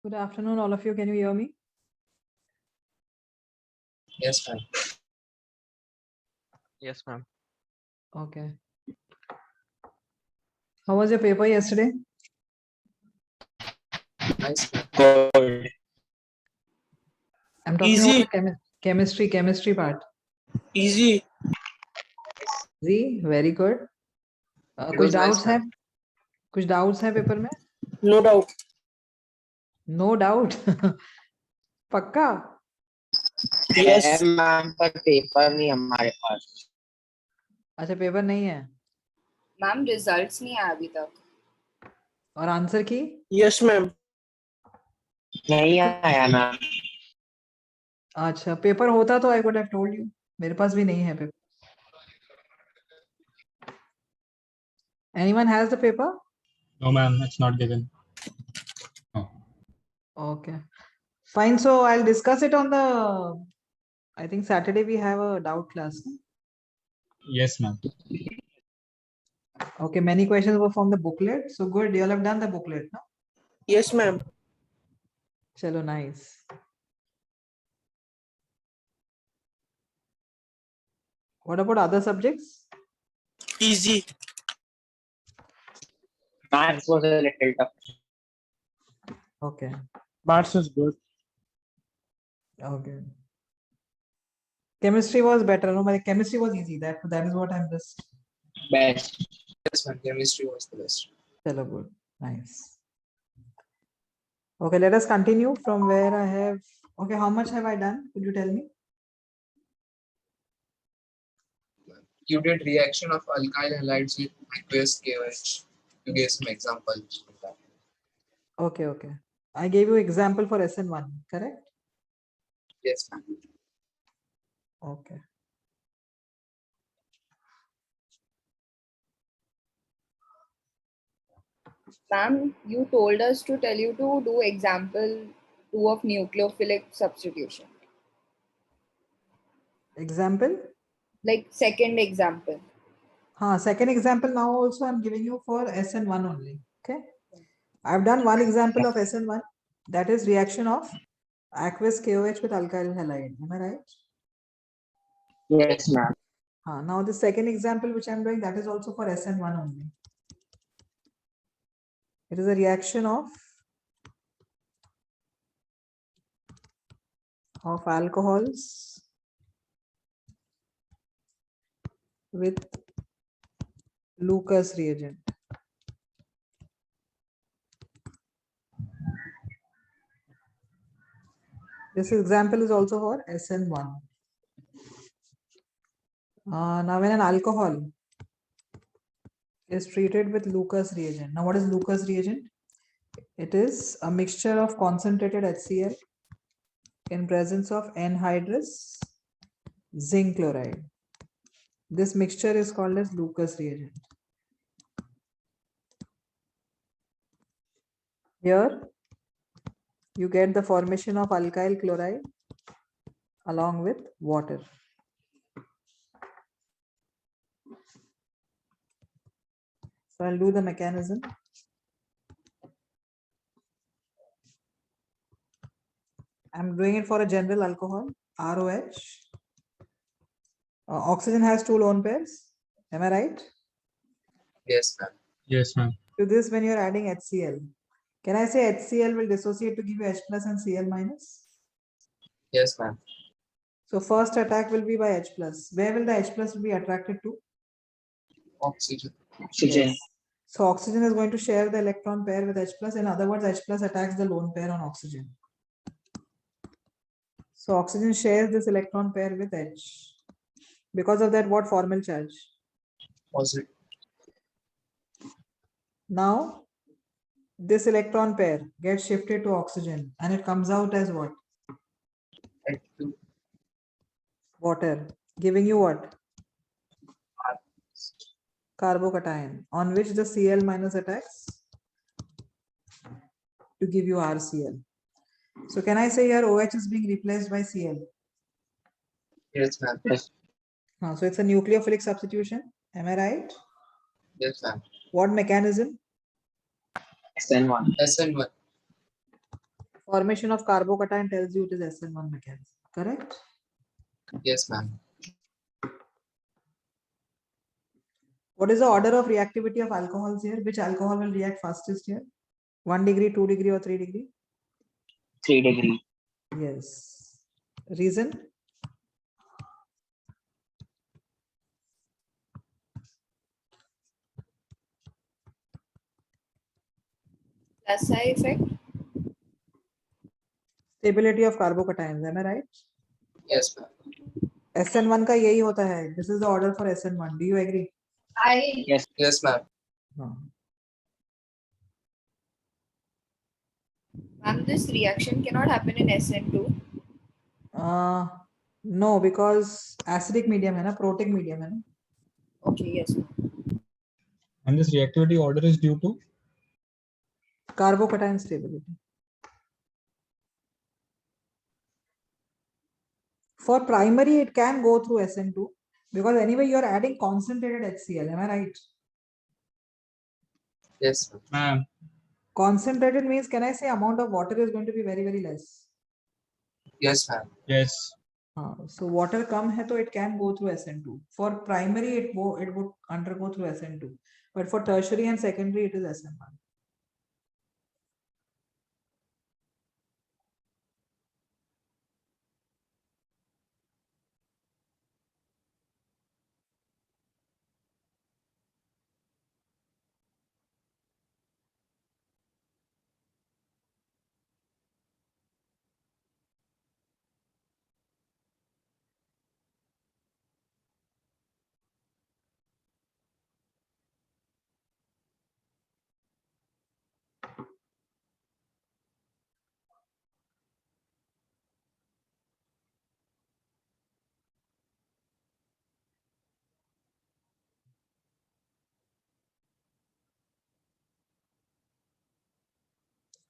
Good afternoon, all of you. Can you hear me? Yes, ma'am. Yes, ma'am. Okay. How was your paper yesterday? Nice, ma'am. Good. I'm talking Easy. about the chemistry part. Easy. Ji, very good. It कुछ was nice, doubts हैं? ma'am. कुछ doubts हैं paper में? No doubt. No doubt. पक्का? Yes. Ma'am पर paper नहीं हमारे पास. अच्छा पेपर नहीं है. मैम रिजल्ट्स नहीं आए अभी तक. और आंसर की? Yes, ma'am. नहीं आया मैम. अच्छा पेपर होता तो I would have told you. मेरे पास भी नहीं है paper. Anyone has the paper? No, ma'am, it's not given. Okay. Fine. So I'll discuss it on the. I think Saturday we have a doubt class. No? Yes, ma'am. Okay. Many questions were from the booklet. So good. You all have done the booklet, no? Yes, ma'am. Chalo, nice. What about other subjects? Easy. Maths was a little tough. Okay. Maths is good. Okay. Chemistry was better. No, but chemistry was easy. That is what I'm just. Best. Yes, ma'am. Chemistry was the best. Chalo, good. Nice. Okay, let us continue from where I have. Okay, how much have I done? Could you tell me? You did reaction of alkyl halides with aqueous KOH. You gave some examples of that. Okay, okay. I gave you example for SN1, correct? Yes, ma'am. Okay. Ma'am, you told us to tell you to do example 2 of nucleophilic substitution. Example? Like second example. Second example now also I'm giving you for SN1 only. Okay. I've done one example of SN1, that is reaction of aqueous KOH with alkyl halide. Am I right? Yes, ma'am. Now the second example which I'm doing, that is also for SN1 only. It is a reaction of alcohols with Lucas reagent. This example is also for SN1. Now when an alcohol is treated with Lucas reagent. Now what is Lucas reagent? It is a mixture of concentrated HCl in presence of anhydrous zinc chloride. This mixture is called as Lucas reagent. Here you get the formation of alkyl chloride along with water. So I'll do the mechanism. I'm doing it for a general alcohol, ROH. Oxygen has 2 lone pairs. Am I right? Yes, ma'am. Yes, ma'am. To this, when you're adding HCl, can I say HCl will dissociate to give you H plus and Cl minus? Yes, ma'am. So first attack will be by H plus. Where will the H plus be attracted to? Oxygen. Oxygen. Yes. So oxygen is going to share the electron pair with H plus. In other words, H plus attacks the lone pair on oxygen. So oxygen shares this electron pair with H. Because of that, what formal charge? Positive. Now, this electron pair gets shifted to oxygen and it comes out as what? H2. Water. Giving you what? R. Carbocation, on which the Cl minus attacks to give you RCl. So can I say here OH is being replaced by Cl? Yes, ma'am. Yes. So it's a nucleophilic substitution. Am I right? Yes, ma'am. What mechanism? SN1. SN1. Formation of carbocation tells you it is SN1 mechanism. Correct? Yes, ma'am. What is the order of reactivity of alcohols here? Which alcohol will react fastest here? 1 degree, 2 degree, or 3 degree? 3 degree. Yes. Reason? Plus I effect. Stability of carbocations. Am I right? Yes, ma'am. SN1 का यही होता है. This is the order for SN1. Do you agree? Yes, ma'am. No. And this reaction cannot happen in SN2. No, because acidic medium है ना, protic medium है ना. Okay, yes. And this reactivity order is due to? Carbocation stability. For primary, it can go through SN2 because anyway you are adding concentrated HCl. Am I right? Yes, ma'am. Ma'am. Concentrated means, can I say amount of water is going to be very, very less? Yes, ma'am. Yes. So water come hai to it can go through SN2. For primary, it would undergo through SN2. But for tertiary and secondary, it is SN1.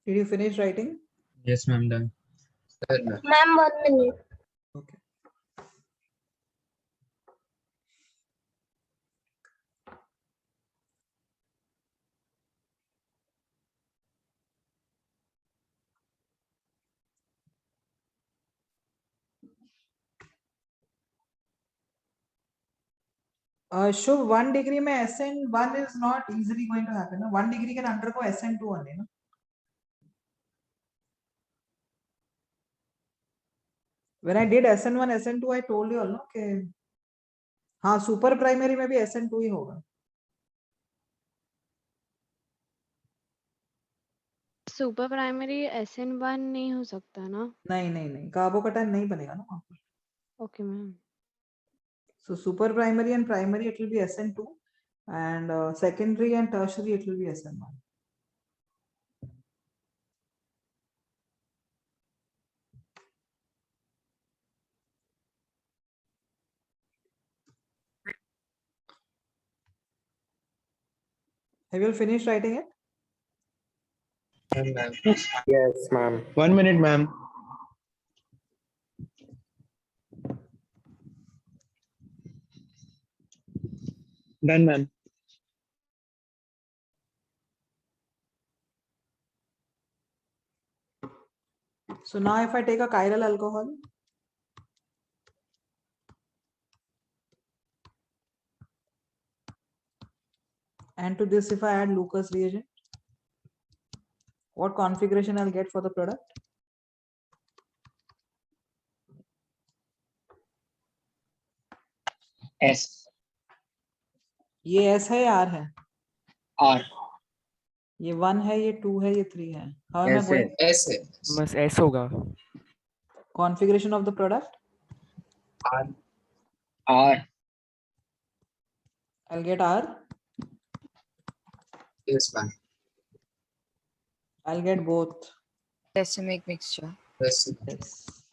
Did you finish writing? Yes, ma'am. Done. Done, ma'am. Ma'am, 1 minute. Okay. Shubh, 1 degree में SN1 is not easily going to happen. No? 1 degree can undergo SN2 only. No? When I did SN1, SN2, I told you all, no? कि हाँ super primary में भी SN2 ही होगा. Super primary SN1 नहीं हो सकता ना? नहीं कार्बोकैटायन नहीं बनेगा ना वहाँ पर. Okay ma'am. So super primary and primary it will be SN2 and secondary and tertiary it will be SN1. Have you all finished writing it? Done, ma'am. Yes, ma'am. 1 minute, ma'am. Done, ma'am. So now if I take a chiral alcohol, and to this if I add Lucas reagent, what configuration I'll get for the product? S. ये S है या R है? R. ये 1 है, ये 2 है, ये 3 है. How am I going? S है. बस S होगा. Configuration of the product? R. R. I'll get R. Yes, ma'am. I'll get both. Racemic mixture. Yes. Yes.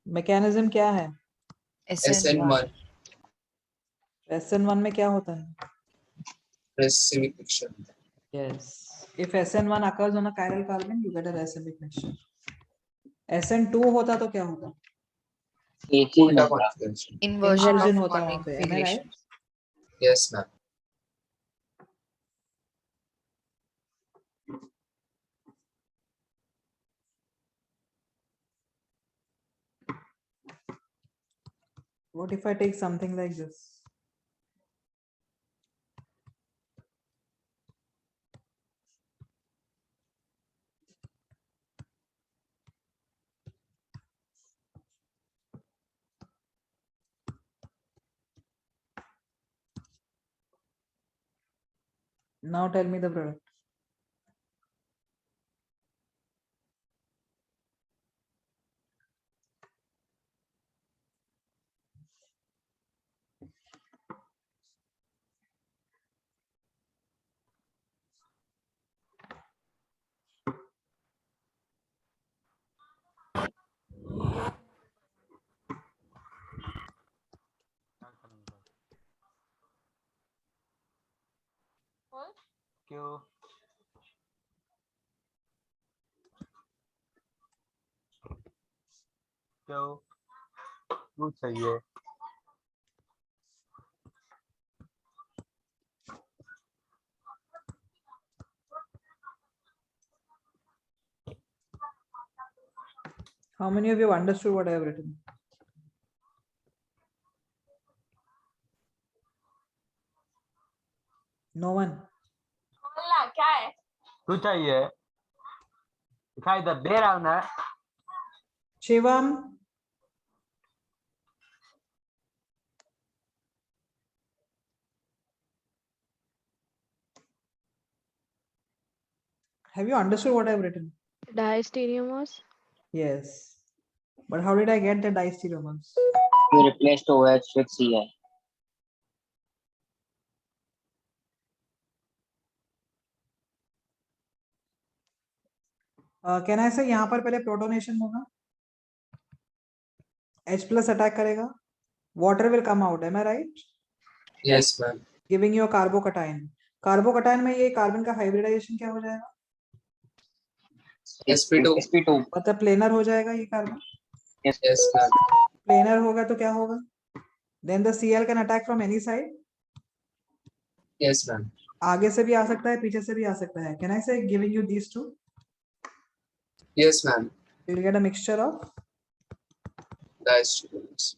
Mechanism क्या है? SN1. SN1 में क्या होता है? Racemic mixture. Yes. If SN1 occurs on a chiral carbon, you get a racemic mixture. SN2 होता तो क्या होता? एक ही Ulta होगा. configuration. Inversion Inversion of होता वहाँ पे. Am I right? configuration. Yes, ma'am. What if I take something like this? Now tell me the product. क्यों क्यों क्यों चाहिए How many of you have understood what I have written? No one. क्यों चाहिए दिखाई दे रहा हूं ना Shivam. Have you understood what I have written? Diastereomers. Yes. But how did I get the diastereomers? You replaced OH with Cl. Can I say यहाँ पर पहले protonation होगा, H plus अटैक करेगा, water will come out. Am I right? Yes, ma'am. Giving you a carbocation. Carbocation में ये carbon का hybridisation क्या हो जाएगा? sp2 sp2. मतलब प्लेनर हो जाएगा ये carbon. Yes. Yes, ma'am. Planar होगा तो क्या होगा? Then the Cl can attack from any side. Yes, ma'am. आगे से भी आ सकता है, पीछे से भी आ सकता है. Can I say giving you these two? Yes, ma'am. You'll get a mixture of. Diastereomers.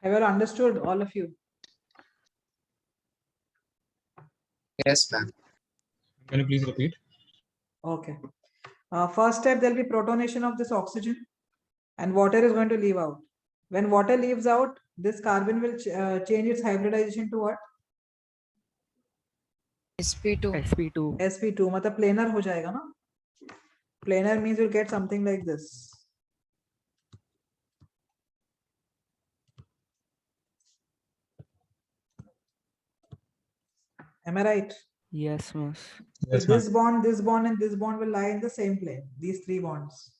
Have you all understood, all of you? Yes, ma'am. Can you please repeat? Okay. First step, there'll be protonation of this oxygen and water is going to leave out. When water leaves out, this carbon will change its hybridization to what? sp2. sp2. sp2. मतलब planar हो जाएगा ना? Planar means you'll get something like this. Am I right? Yes, miss. Yes, So ma'am. this bond, and this bond will lie in the same plane. These three bonds.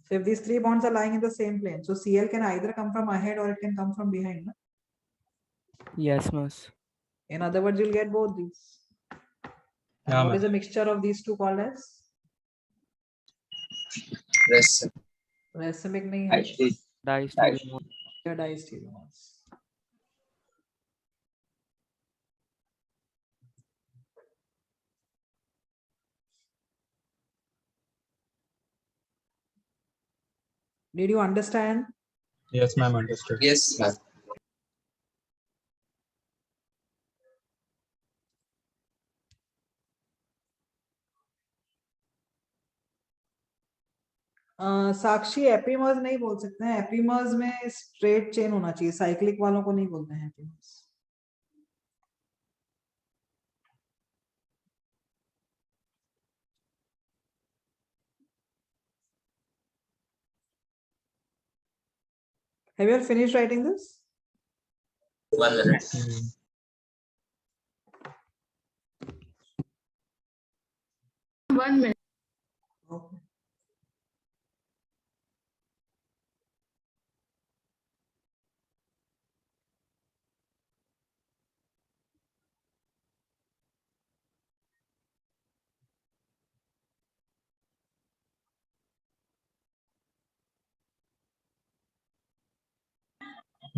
So if these three bonds are lying in the same plane, so Cl can either come from ahead or it can come from behind. No? Yes, miss. In other words, you'll get both these. And Yeah, what ma'am. is a mixture of these two called as? Racemic. Racemic नहीं है. Diastereomer. Diastereomers. Did you understand? Yes, ma'am. Understood. Yes, ma'am. Sakshi epimers नहीं बोल सकते हैं. Epimers में straight chain होना चाहिए. Cyclic वालों को नहीं बोलते हैं epimers. Have you all finished writing this? 1 minute. Okay.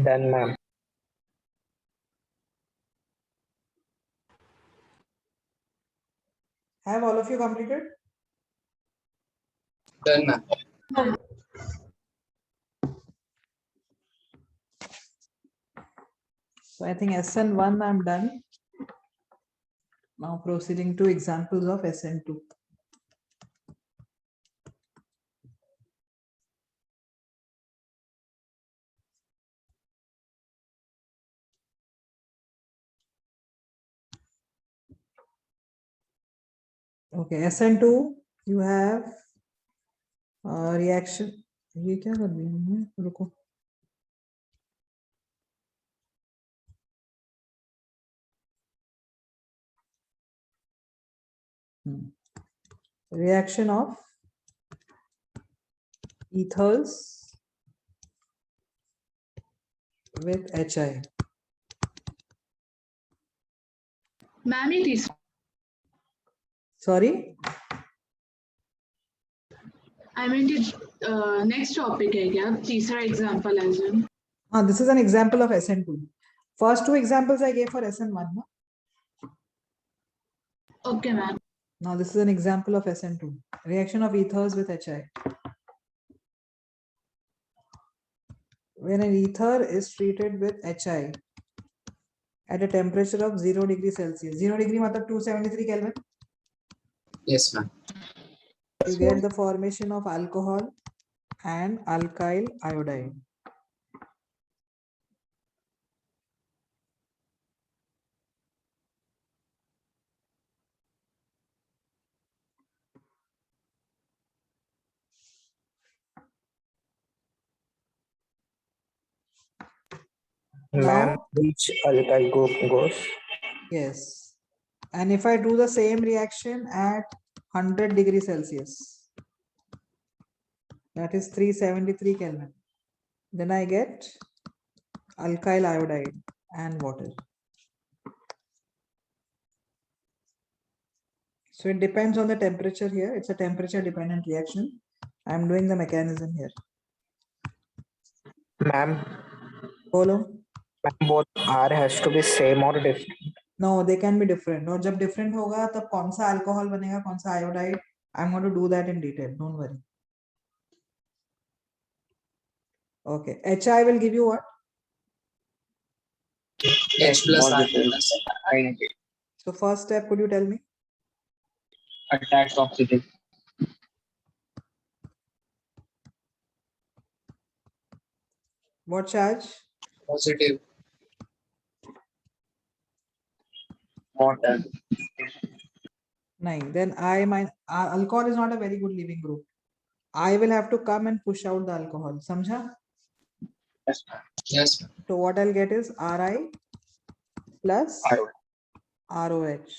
Done, ma'am. Have all of you completed? Done, ma'am. So I think SN1 I'm done. Now proceeding to examples of SN2. Okay, SN2 you have reaction. ये क्या कर रही हूँ मैं? रुको. Reaction of ethers with HI. Ma'am ये तीसरा Sorry. I mean next topic है क्या तीसरा example as in This is an example of SN2. First two examples I gave for SN1. No? Okay ma'am Now this is an example of SN2. Reaction of ethers with HI. When an ether is treated with HI at a temperature of 0 degree Celsius. 0 degree matlab 273 Kelvin. Yes, ma'am. You get the formation of alcohol and alkyl iodide. Ma'am, Now, which alkyl group goes? yes. And if I do the same reaction at 100 degree Celsius, that is 373 Kelvin, then I get alkyl iodide and water. So it depends on the temperature here. It's a temperature dependent reaction. I'm doing the mechanism here. Ma'am, Follow? both R has to be same or different. No, they can be different. और जब different होगा तब कौन सा alcohol बनेगा कौन सा iodide? I'm going to do that in detail. Don't worry. Okay. HI will give you what? H plus I Positive. plus. Identity. So first step, could you tell me? Attached oxygen. What charge? Positive. Water. Nine. Then alcohol is not a very good leaving group. I will have to come and push out the alcohol. Samjha? Yes. Yes, ma'am. So what I'll get is Ri plus Iodine. ROH.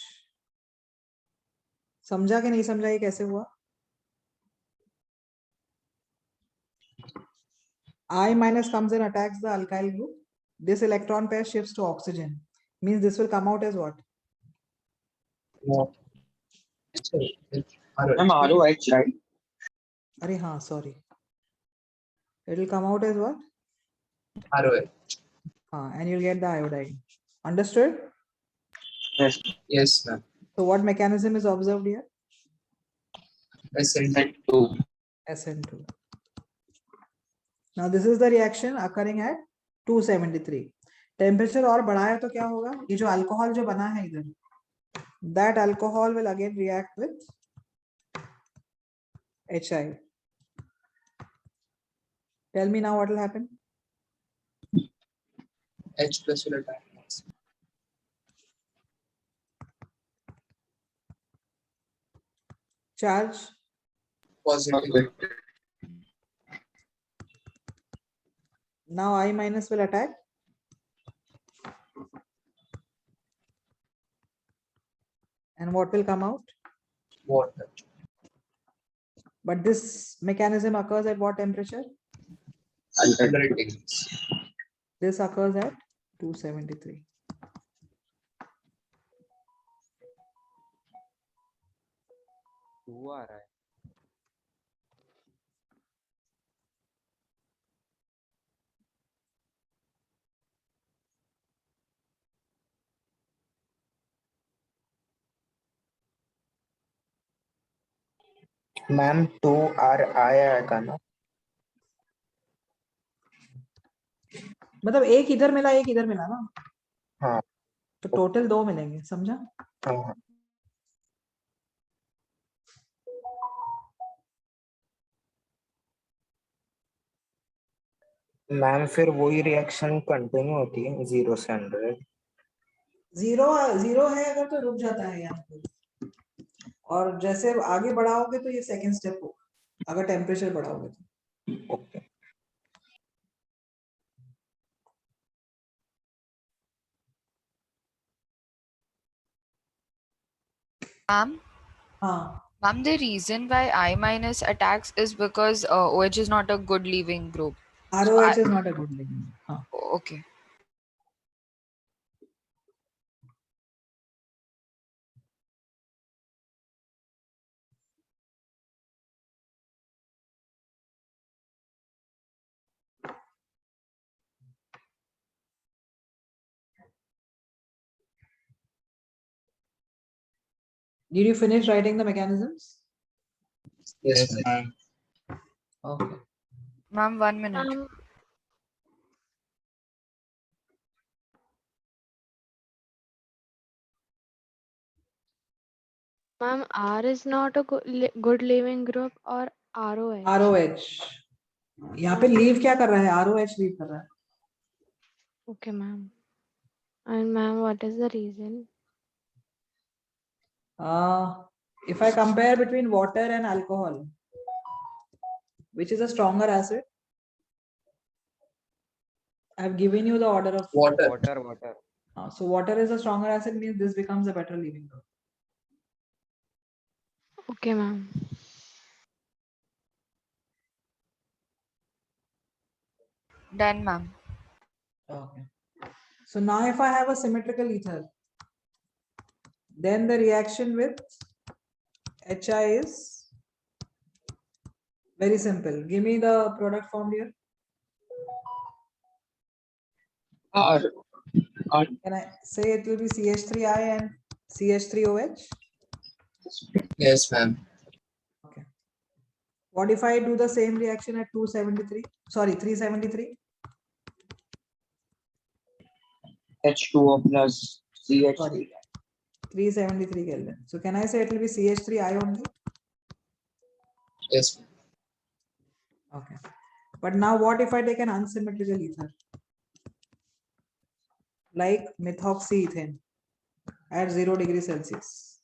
समझा कि नहीं समझा ये कैसे हुआ? I minus comes and attacks the alkyl group. This electron pair shifts to oxygen. Means this will come out as what? No. Ma'am, ROH, right? Arey haan, sorry. It will come out as what? ROH. And you'll get the iodide. Understood? Yes. Yes, ma'am. So what mechanism is observed here? SN2. SN2. Now this is the reaction occurring at 273. Temperature और बढ़ाया तो क्या होगा? ये जो alcohol जो बना है इधर, that alcohol will again react with HI. Tell me now what will happen? H plus will attack. Charge. Positive. Now I minus will attack. And what will come out? Water. But this mechanism occurs at what temperature? 100 degrees. This occurs at 273. हुआ रहा है Ma'am, 2R आएगा ना? मतलब एक इधर मिला ना? हाँ तो टोटल 2 मिलेंगे, समझा? हाँ मैम फिर वही रिएक्शन कंटिन्यू होती है 0 से 100। जीरो है अगर तो रुक जाता है यहाँ पे, और जैसे आगे बढ़ाओगे तो ये सेकंड स्टेप होगा अगर टेम्परेचर बढ़ाओगे तो। ओके Ma'am, हाँ, ma'am, the reason why I minus attacks is because OH is not a good leaving group. ROH is not a good ligand. हाँ, Okay. did you finish writing the mechanisms? Yes, Yes, ma'am. ma'am. Okay. Ma'am, 1 minute. Ma'am, R is not a good leaving group or ROH. ROH. यहाँ पे leave क्या कर रहा है? ROH leave कर रहा है. Okay, ma'am. And ma'am, what is the reason? If I compare between water and alcohol, which is a stronger acid? I have given you the order of Water. Water. so water is a stronger acid, means this becomes a better leaving group. Okay, ma'am. Done, ma'am. Okay. So now if I have a symmetrical ether, then the reaction with HI is very simple. Give me the product formed here. R. Can I say it will be CH3I and CH3OH? Yes, ma'am. Okay. What if I do the same reaction at 273? Sorry, 373? H2O plus CH3. Sorry, 373 Kelvin. So can I say it will be CH3I only? Yes, ma'am. Okay. But now what if I take an unsymmetrical ether? Like methoxyethane at 0 degrees Celsius.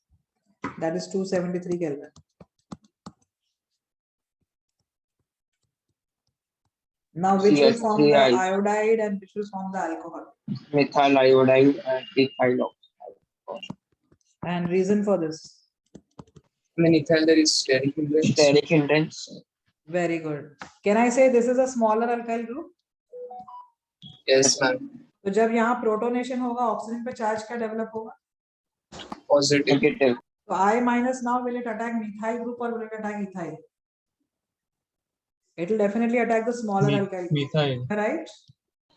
That is 273 Kelvin. Now which will form the CH3I. iodide and which will form the alcohol? Methyl iodide and ethyl oxide. And reason for this? I mean, ethyl there is steric hindrance. Steric hindrance. Very good. Can I say this is a smaller alkyl group? Yes, ma'am. तो जब यहाँ protonation होगा oxygen पे charge क्या develop होगा? Positive. Negative. So I minus now will it attack methyl group or will it attack ethyl? It will definitely attack the smaller alkyl group. Methyl. Right?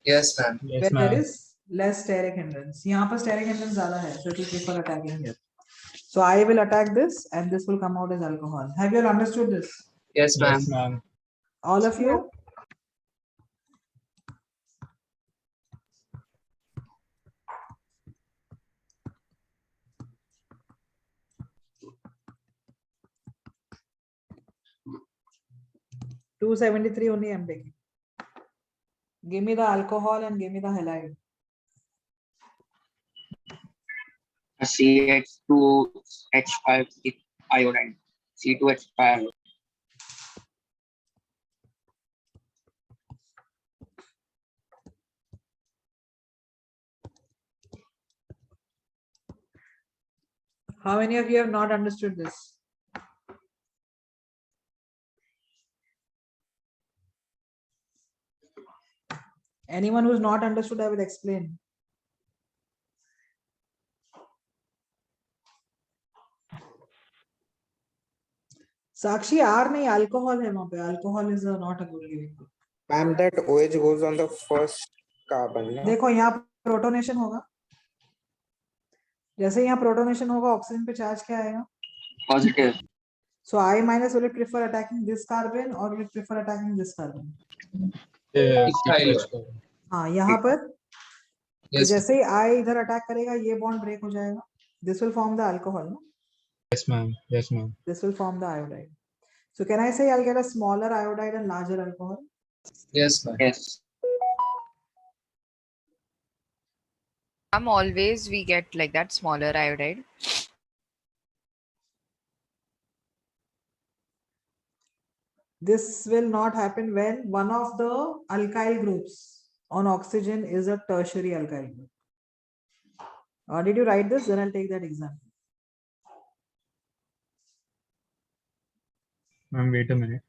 Yes, ma'am. Yes, Where there ma'am. is less steric hindrance. यहाँ पर steric hindrance ज़्यादा है, so it will prefer attacking here. So I will attack this and this will come out as alcohol. Have you all understood this? Yes, ma'am. Yes, ma'am. All of you? $273 only I'm taking. Give me the alcohol and give me the halide. CH2H5 iodine. C2H5. How many of you have not understood this? Anyone who's not understood, I will explain. Sakshi, R नहीं alcohol है वहाँ पे. Alcohol is not a good leaving group. Ma'am, that OH goes on the first carbon. No? देखो यहाँ protonation होगा. जैसे यहाँ protonation होगा ऑक्सीजन पे चार्ज क्या आएगा? Positive. So I minus will it prefer attacking this carbon or will it prefer attacking this carbon? Ethyl. हाँ यहाँ पर तो Yes. जैसे ही I इधर अटैक करेगा ये बॉन्ड ब्रेक हो जाएगा. This will form the alcohol, no? Yes, ma'am. Yes, ma'am. This will form the iodide. So can I say I'll get a smaller iodide and larger alcohol? Yes, ma'am. Yes. Always we get like that smaller iodide. This will not happen when one of the alkyl groups on oxygen is a tertiary alkyl group. Did you write this? Then I'll take that example. Ma'am, wait a minute.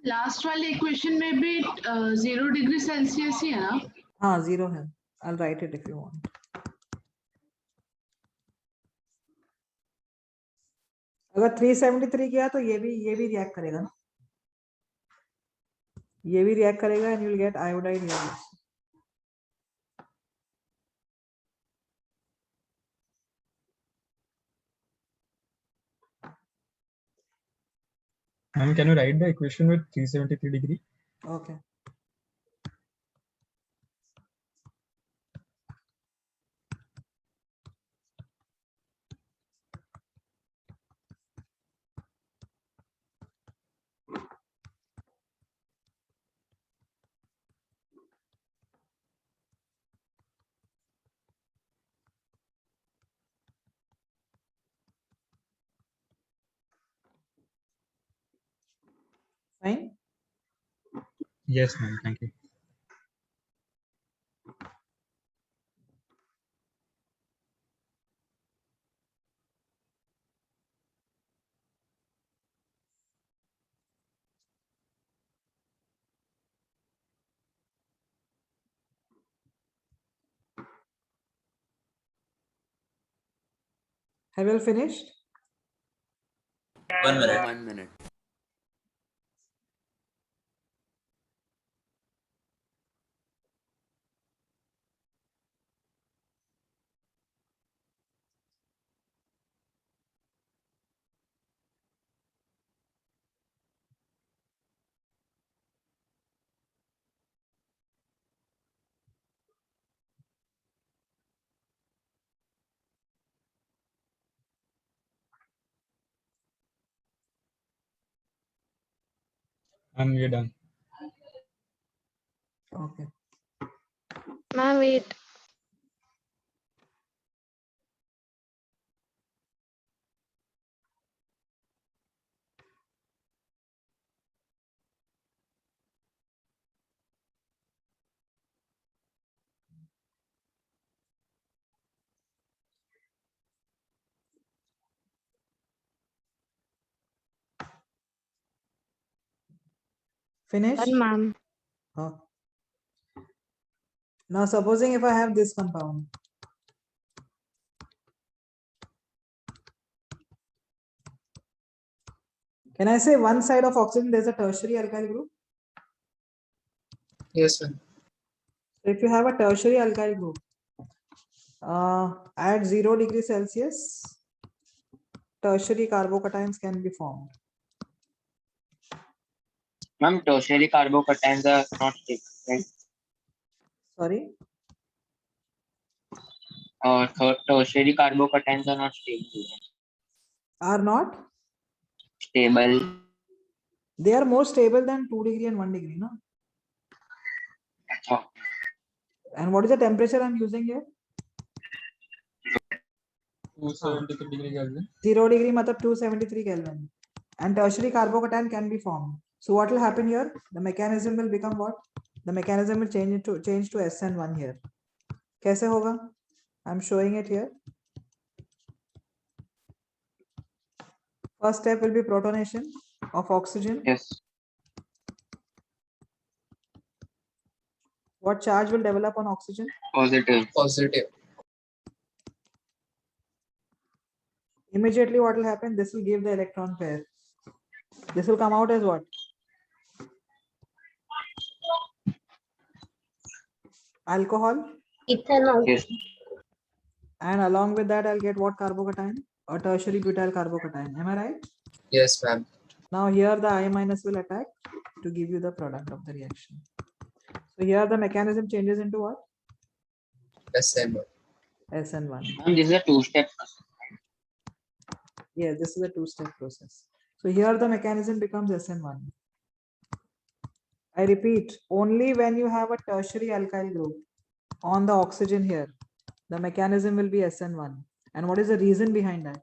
Last वाले equation में भी 0 degree Celsius ही है ना? हाँ, 0 है. I'll write it if you want. अगर 373 किया तो ये भी रिएक्ट करेगा ना? ये भी रिएक्ट करेगा and you'll get iodide here also. Ma'am, can you write the equation with 373 degree? Okay. Fine. Yes, ma'am. Thank you. Have you all finished? 1 minute. 1 minute. Ma'am, we're done. Okay. Ma'am, wait. Finished? Done, ma'am. Huh. Now supposing if I have this compound. Can I say one side of oxygen there's a tertiary alkyl group? Yes, ma'am. So if you have a tertiary alkyl group, at 0 degree Celsius, tertiary carbocations can be formed. Ma'am, tertiary carbocations are not stable, right? Sorry? Tertiary carbocations are not stable. Are not? Stable. They are more stable than 2 degree and 1 degree, no? Oh, And what is the temperature I'm using here? 273 degree Kelvin. 0 degree matlab 273 Kelvin. And tertiary carbocation can be formed. So what will happen here? The mechanism will become what? The mechanism will change to SN1 here. कैसे होगा? I'm showing it here. First step will be protonation of oxygen. yes. What charge will develop on oxygen? Positive. Positive. Immediately what will happen? This will give the electron pair. This will come out as what? Alcohol. Ethanol. Yes. And along with that, I'll get what carbocation? A tertiary butyl carbocation. Am I right? Yes, ma'am. Now here the I minus will attack. to give you the product of the reaction. So here the mechanism changes into what? SN1. SN1. And this is a two-step process. Yes, this is a two-step process. So here the mechanism becomes SN1. I repeat, only when you have a tertiary alkyl group on the oxygen here, the mechanism will be SN1. And what is the reason behind that?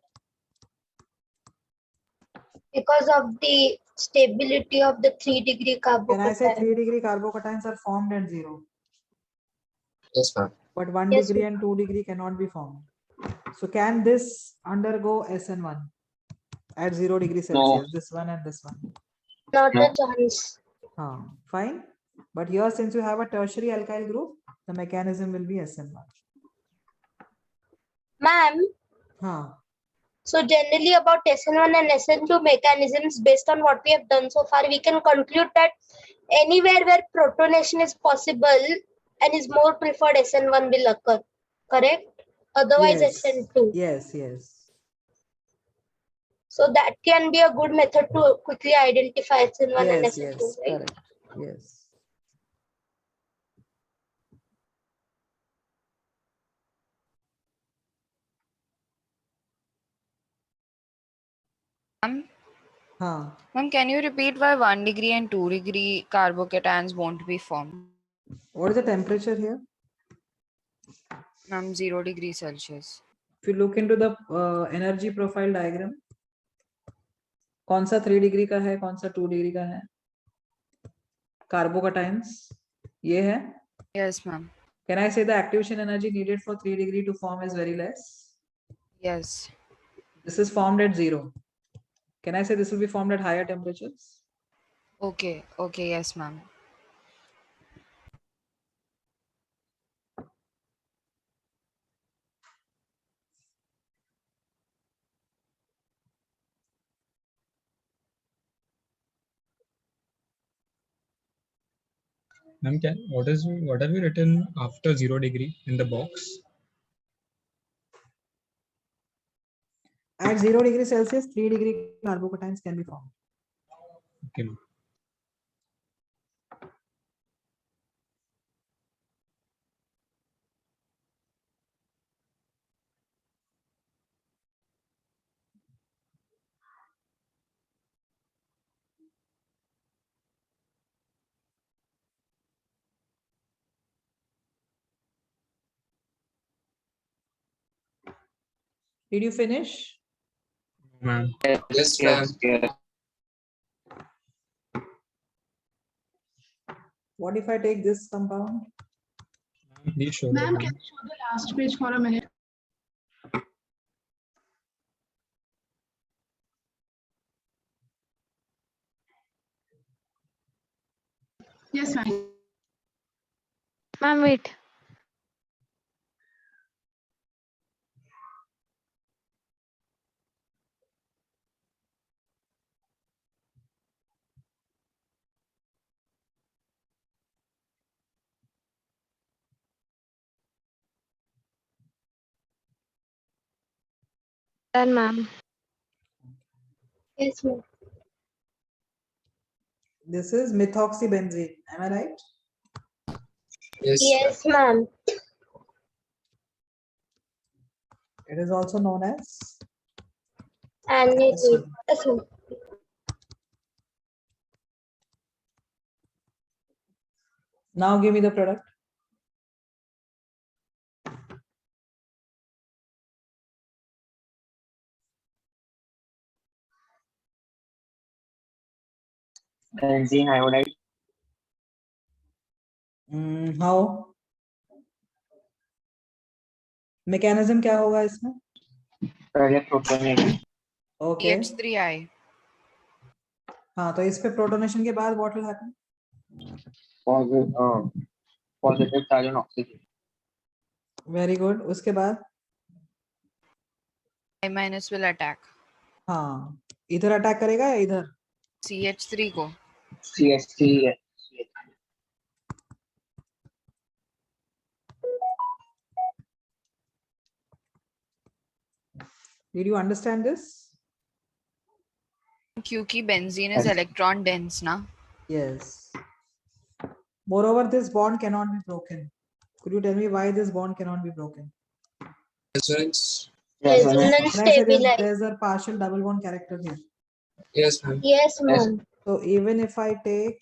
Because of the stability of the 3-degree Can I say carbocation. 3-degree carbocations are formed at 0? Yes, ma'am. But 1 Yes, degree ma'am. and 2 degree cannot be formed. So can this undergo SN1 at 0 degree Celsius? This one and this one. Not No. a chance. Fine. But here, since you have a tertiary alkyl group, the mechanism will be SN1. Ma'am, so generally about SN1 and SN2 mechanisms, based on what we have done so far, we can conclude that anywhere where protonation is possible and is more preferred, SN1 will occur. Correct? Otherwise, Yes. SN2. Yes, yes. So that can be a good method to quickly identify SN1 and Yes, SN2. yes, Right? correct. Yes. Ma'am, can you repeat why 1 degree and 2 degree carbocations won't be formed? What is the temperature here? Ma'am, 0 degree Celsius. If you look into the energy profile diagram, कौन सा 3 degree का है, कौन सा 2 degree का है? Carbocations, ये है? Yes, ma'am. Can I say the activation energy needed for 3 degree to form is very less? Yes. This is formed at 0. Can I say this will be formed at higher temperatures? Okay. Okay. Yes, ma'am. Ma'am, what have you written after 0 degree in the box? At 0 degree Celsius, 3 degree carbocations can be formed. Okay, ma'am. Did you finish? Ma'am. Yes, ma'am. Yes. What if I take this compound? Please show Ma'am, that. can you show the last page for a minute? Yes, ma'am. Ma'am, wait. Done, ma'am. Yes, ma'am. This is methoxybenzene. Am I right? Yes, Yes, ma'am. It is also known as Anhydride. Yes, ma'am. Now give me the product. Benzene iodide. How? Mechanism क्या होगा इसमें? पहले protonation. Okay. CH3I. हाँ, तो इस पे protonation के बाद what will happen? Positive charge on oxygen. Very good. उसके बाद? I minus will attack. हाँ, इधर अटैक करेगा या इधर? CH3 को. CH3. Did you understand this? क्योंकि benzene is Yes. electron dense, na? Yes. Moreover, this bond cannot be broken. Could you tell me why this bond cannot be broken? Resonance. Resonance When I say stabilize. there's a partial double bond character here. Yes, ma'am. Yes, ma'am. So even if I take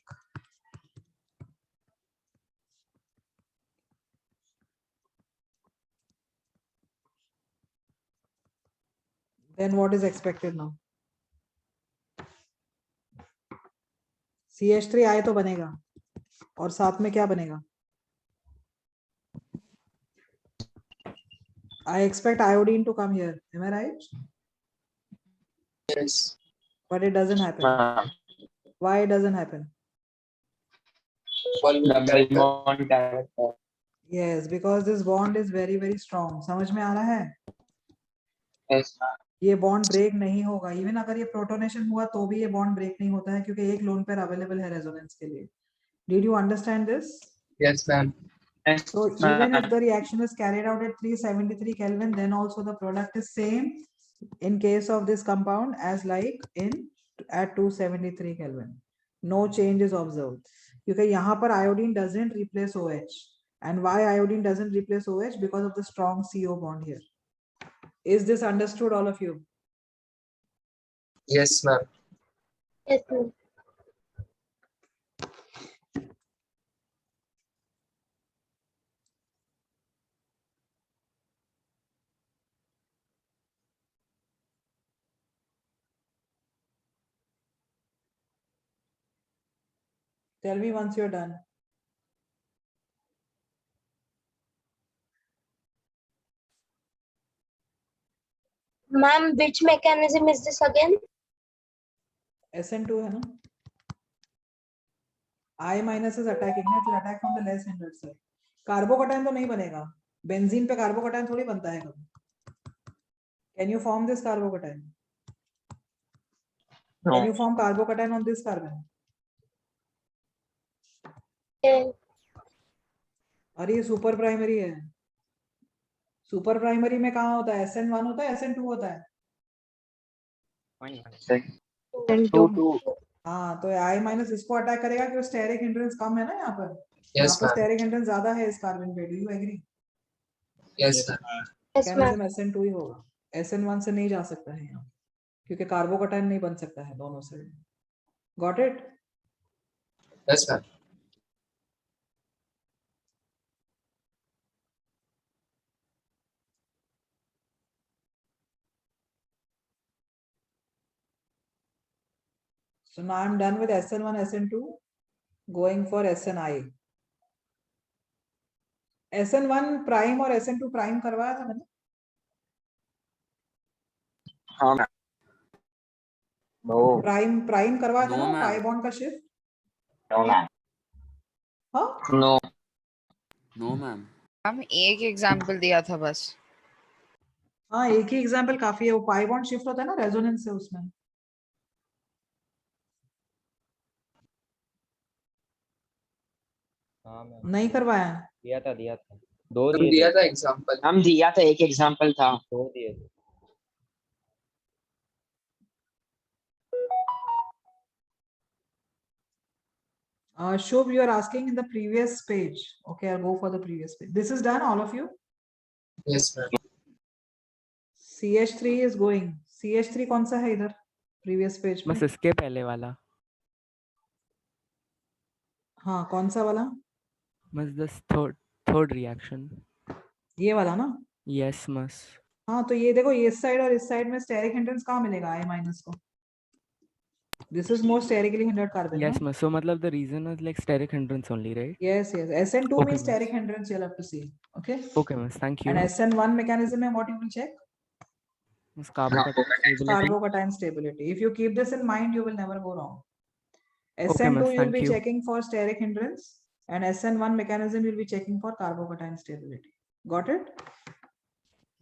then what is expected now? CH3 आए तो बनेगा और साथ में क्या बनेगा? I expect iodine to come here. Am I right? Yes. But it doesn't happen. Why it doesn't happen? Double bond character. Yes, because this bond is very very strong. समझ में आ रहा है? Yes, ma'am. ये bond break नहीं होगा. Even अगर ये protonation हुआ तो भी ये बॉन्ड ब्रेक नहीं होता है क्योंकि एक लोन पेयर अवेलेबल है रेजोनेंस के लिए. Did you understand this? Yes, ma'am. Yes, So ma'am. even if the reaction is carried out at 373 Kelvin, then also the product is same in case of this compound as like in at 273 Kelvin. No change is observed. क्योंकि यहाँ पर iodine doesn't replace OH. And why iodine doesn't replace OH? Because of the strong CO bond here. Is this understood, all of you? Yes, ma'am. Yes, ma'am. Tell me once you're done. Ma'am, which mechanism is this again? SN2 है ना? I minus is attacking. It will attack from the less hindered side. Carbocation तो नहीं बनेगा. Benzene पे carbocation थोड़ी बनता है कभी. Can you form this carbocation? No. Can you form carbocation on this carbon? Okay. अरे ये सुपर प्राइमरी है. सुपर प्राइमरी में कहाँ होता है? SN1 होता है, SN2 होता है. हाँ, तो I माइनस इसको अटैक करेगा क्योंकि स्टेरिक हिंड्रेंस कम है ना यहाँ पर. यहाँ पर स्टेरिक हिंड्रेंस ज्यादा है इस कार्बन पे. Do you agree? Yes, ma'am. Yes, ma'am. Mechanism SN2 ही होगा. SN1 से नहीं जा सकता है यहाँ क्योंकि कार्बोकटायन नहीं बन सकता है दोनों side. Got it? Yes, ma'am. So now I'm done with SN1, SN2, going for SNI. SN1 prime और SN2 प्राइम करवाया था मैंने. हाँ मैम. प्राइम करवाया था ना पाई बॉन्ड का शिफ्ट. No, ma'am. हाँ. No. No ma'am. हम एक एग्जांपल दिया था बस. हाँ, एक ही एग्जांपल काफी है. वो पाई बॉन्ड शिफ्ट होता है ना रेजोनेंस से उसमें. हाँ मैम. नहीं करवाया. दिया था दो तो दिए दिया थे. था एग्जांपल. हम दिया था, एक एग्जांपल था. दो दिए थे. Shubh, you are asking in the previous page. Okay, I'll go for the previous page. This is done, all of you? Yes, ma'am. CH3 is going. CH3 कौन सा है इधर? Previous page पे. बस इसके पहले वाला. हाँ, कौन सा वाला? बस this third reaction. ये वाला ना? Yes, मस. हाँ, तो ये देखो, ये इस साइड और इस साइड में स्टेरिक हिंड्रेंस कहाँ मिलेगा? I माइनस को. This is more sterically hindered carbon. Yes, no? मस. So मतलब the reason is like steric hindrance only, right? Yes, yes. SN2 Okay, means miss. steric hindrance. You'll have to see. Okay. Okay, miss. Thank you. And SN1 mechanism, what you will check? Miss carbocation stability. Carbocation stability. If you keep this in mind, you will never go wrong. Okay, SN2 miss. you'll Thank be you. checking for steric hindrance, and SN1 mechanism you'll be checking for carbocation stability. Got it?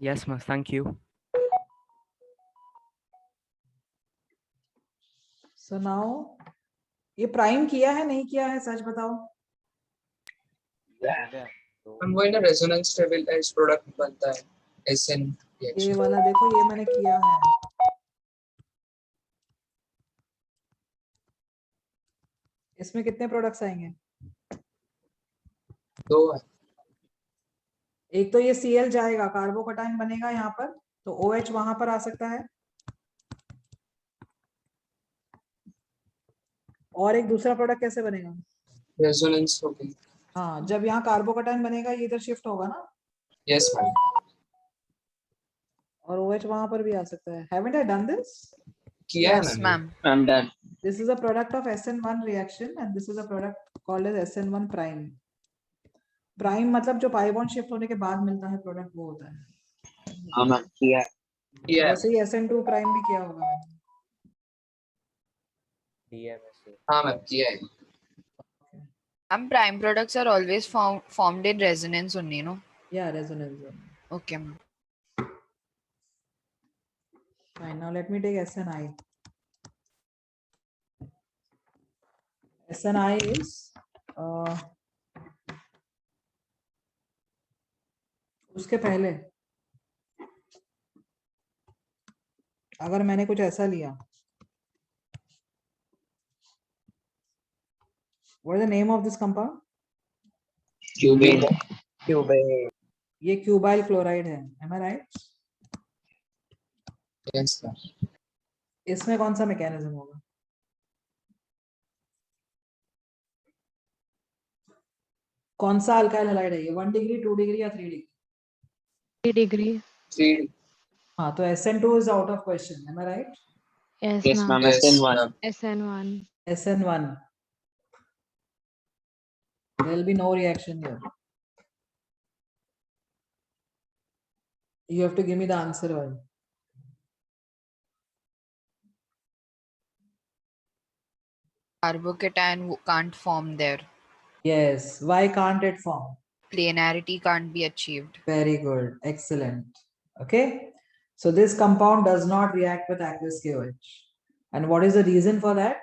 Yes, miss. Thank you. So now, ये prime किया है नहीं किया है सच बताओ. हम वही ना रेजोनेंस स्टेबलाइज्ड प्रोडक्ट बनता है SN ये reaction. वाला देखो, ये मैंने किया है. इसमें कितने प्रोडक्ट्स आएंगे? 2 है। एक तो ये Cl जाएगा, कार्बोकटाइन बनेगा यहाँ पर, तो OH वहां पर आ सकता है, और एक दूसरा प्रोडक्ट कैसे बनेगा? रेजोनेंस होगी। हाँ, जब यहाँ कार्बोकटाइन बनेगा ये इधर शिफ्ट होगा ना, यस मैम। और OH वहां पर भी आ सकता है. Haven't I done this? किया है Yes, ma'am. ma'am. I'm done. This is a product of SN1 reaction and this is a product called as SN1 prime. Prime मतलब जो pi bond shift होने के बाद मिलता है प्रोडक्ट, वो होता है. हाँ मैम किया है. किया है। वैसे ही SN2 prime भी किया होगा. हाँ मैम किया है। And prime products are always formed in resonance only, no? Yeah, resonance. Okay, ma'am. Fine. Now let me take SNI. SNI is उसके पहले अगर मैंने कुछ ऐसा लिया, what is the name of this compound? Cubane. ये क्यूबाइल क्लोराइड है. Am I right? Yes ma'am. इसमें कौन सा मैकेनिज्म होगा? कौन सा अल्काइल हैलाइड है ये? 1 डिग्री, 2 डिग्री या 3 डिग्री? 3 degree. 3. हाँ, तो SN2 is out of question. Am I right? Yes, Yes ma'am. ma'am. Yes SN1. Ma'am. SN1. SN1. There will be no reaction here. You have to give me the answer. Why? Carbocation can't form there. Yes. Why can't it form? Planarity can't be achieved. Very good. Excellent. Okay. So this compound does not react with aqueous KOH. And what is the reason for that?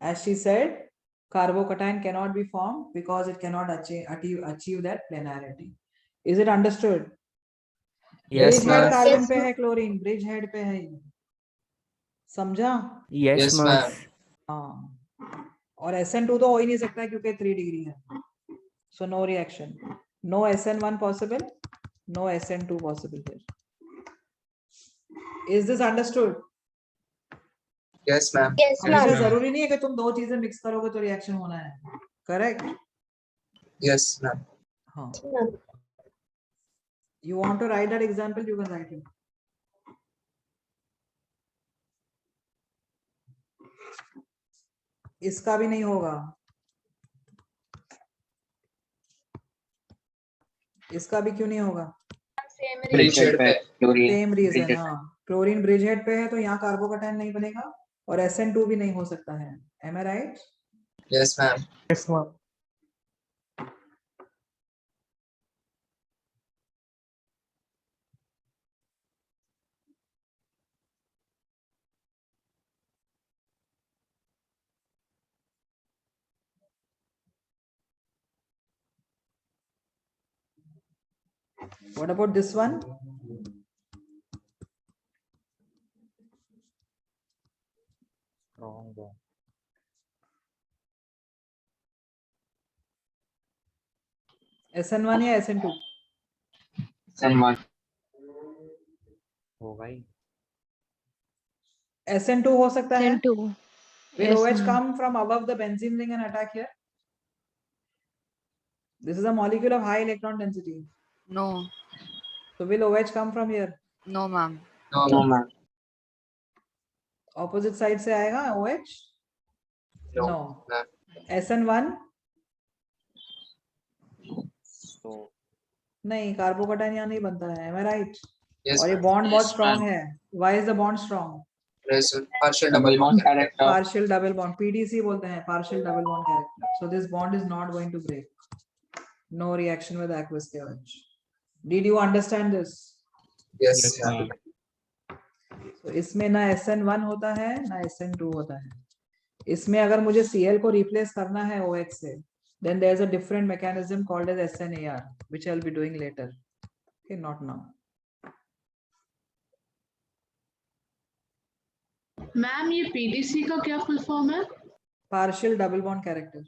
As she said, carbocation cannot be formed because it cannot achieve that planarity. Is it understood? Yes, Bridgehead ma'am. Carbon पे है chlorine, bridgehead पे है ये. समझा? Yes, Yes, ma'am. ma'am. हाँ, और SN2 तो हो ही नहीं सकता है क्योंकि 3 डिग्री है. So no reaction. No SN1 possible. No SN2 possible here. Is this understood? Yes ma'am. Yes, अब इसमें ma'am. जरूरी नहीं है कि तुम दो चीजें मिक्स करोगे तो रिएक्शन होना है. करेक्ट? Yes ma'am. हाँ. You want to write that example? You can write it. इसका भी नहीं होगा. इसका भी क्यों नहीं होगा? Bridgehead पे। Same reason. हाँ, क्लोरीन ब्रिजहेड पे है तो यहाँ कार्बोकटाइन नहीं बनेगा और SN2 भी नहीं हो सकता है. Am I right? Yes ma'am. Yes, ma'am. What about this one? Wrong. SN1 या SN2? SN1. होगा ही. SN2 हो सकता है. SN2. Will Yes, OH ma'am. come from above the benzene ring and attack here? This is a molecule of high electron density. No. So will OH come from here? No, ma'am. No No ma'am. ma'am. Opposite side से आएगा OH? No. No. ma'am. SN1? So नहीं, कार्बोकटाइन यहाँ नहीं बनता है. Am I right? Yes और ये ma'am. Bond बहुत Yes, स्ट्रॉन्ग ma'am. है. Why is the bond strong? Partial Double double bond bond. character. Partial double bond. PDC बोलते हैं, partial double bond character. So this bond is not going to break. No reaction with aqueous KOH. Did you understand this? Yes Yes, ma'am. ma'am. तो इसमें ना SN1 होता है ना SN2 होता है. इसमें अगर मुझे Cl को रिप्लेस करना है OH से, then there is a different mechanism called as SNAR, which I'll be doing later. Okay, not now. Ma'am ये PDC का क्या फुल फॉर्म है? partial double bond character.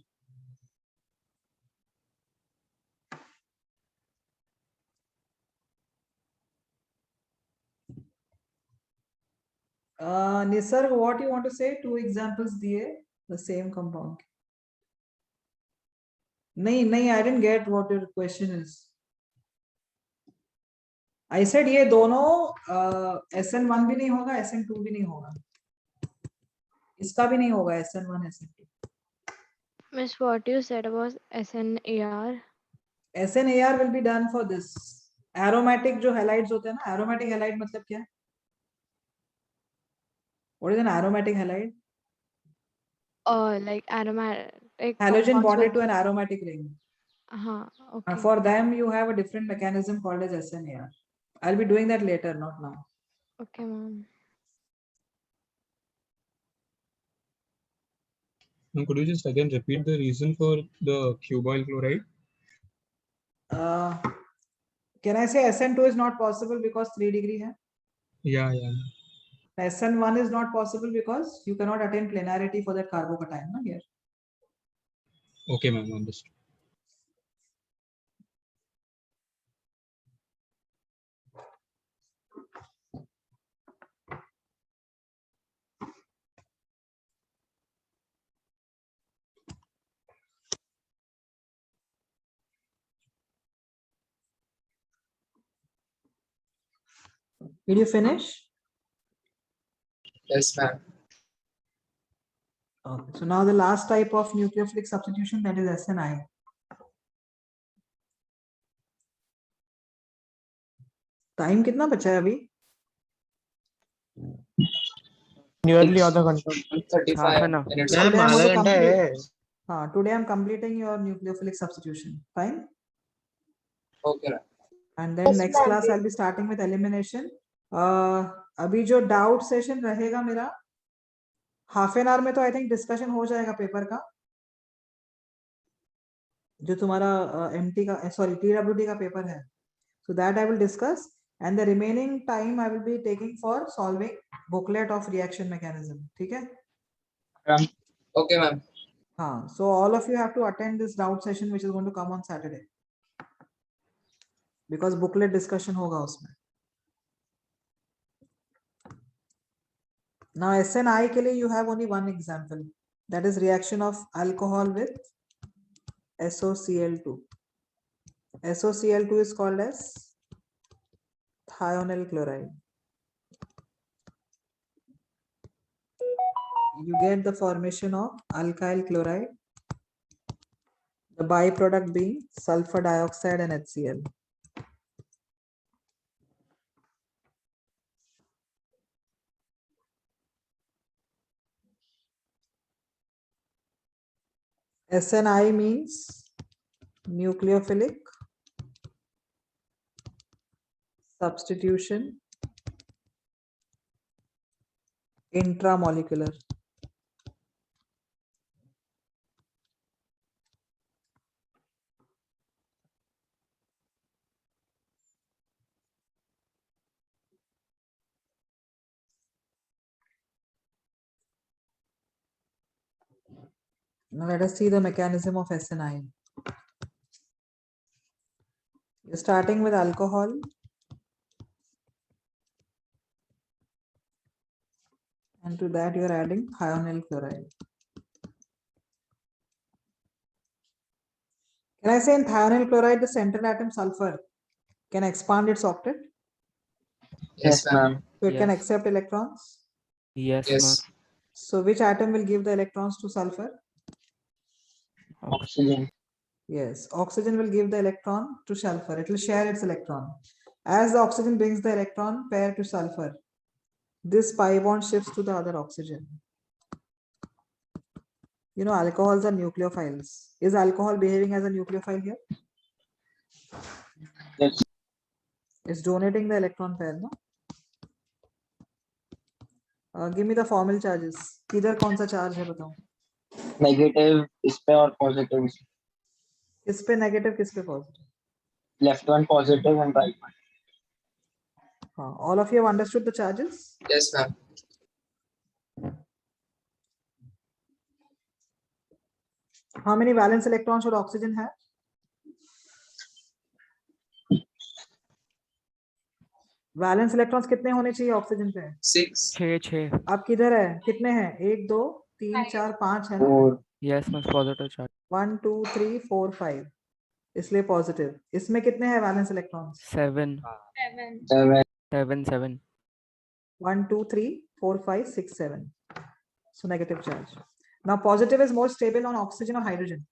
Nisarg, what you want to say? 2 examples diye the same compound. नहीं, I didn't get what your question is. I said ये दोनों SN1 भी नहीं होगा, SN2 भी नहीं होगा. इसका भी नहीं होगा SN1, SN2. Miss, what you said about SNAR? SNAR will be done for this. Aromatic जो halides होते हैं ना, aromatic halide मतलब क्या? What is an aromatic halide? Like aromatic Halogen compounds bonded with- to an aromatic ring. Okay. For them, you have a different mechanism called as SNAR. I'll be doing that later, not now. Okay, ma'am. And could you just again repeat the reason for the cuboyl chloride? Can I say SN2 is not possible because 3 degree hai? Yeah. SN1 is not possible because you cannot attain planarity for that carbocation na, here. Okay, ma'am, understood. Did you finish? Yes, ma'am. Okay. So now the last type of nucleophilic substitution, that is SNI. Time कितना बचा है अभी? Nearly आधा घंटा. 35 minutes. Today ma'am I'm आधा going to घंटा complete- है. Today I'm completing your nucleophilic substitution. Fine. Okay, ma'am. And then Yes, next ma'am. class I'll be starting with elimination. अभी जो doubt session रहेगा मेरा, half an hour में तो I think discussion हो जाएगा पेपर का. जो तुम्हारा MT का, sorry, TWT का पेपर है. So that I will discuss, and the remaining time I will be taking for solving booklet of reaction mechanism. ठीक है? Okay, ma'am. हाँ. So all of you have to attend this doubt session which is going to come on Saturday. Because booklet discussion होगा उसमें. Now SNI के लिए you have only one example. That is reaction of alcohol with SOCl2. SOCl2 is called as thionyl chloride. You get the formation of alkyl chloride, the byproduct being sulfur dioxide and HCl. SNI means nucleophilic substitution intramolecular. Now let us see the mechanism of SNI. You're starting with alcohol. And to that you are adding thionyl chloride. Can I say in thionyl chloride the central atom sulfur can expand its octet? Yes, ma'am. So it can Yes. accept electrons. Yes, Yes. ma'am. So which atom will give the electrons to sulfur? Oxygen. Yes, oxygen will give the electron to sulfur. It will share its electron. As the oxygen brings the electron pair to sulfur, this pi bond shifts to the other oxygen. You know, alcohols are nucleophiles. Is alcohol behaving as a nucleophile here? Yes. It's donating the electron pair, no? Give me the formal charges. किधर कौन सा charge है बताओ? Negative इस पे और positive. किस पे negative, किस पे positive? Left one positive and right one. All of you have understood the charges? Yes, ma'am. How many valence electrons should oxygen have? Valence electrons कितने होने चाहिए ऑक्सीजन पे? 6. 6 अब किधर है? कितने हैं? 1 2 3 4 5 है ना? 4. yes ma'am positive charge 1 2 3 4 5 इसलिए पॉजिटिव. इसमें कितने हैं valence electrons? 7 7. 7 1 2 3 4 5 6 7. So negative charge. Now positive is more stable on oxygen or hydrogen?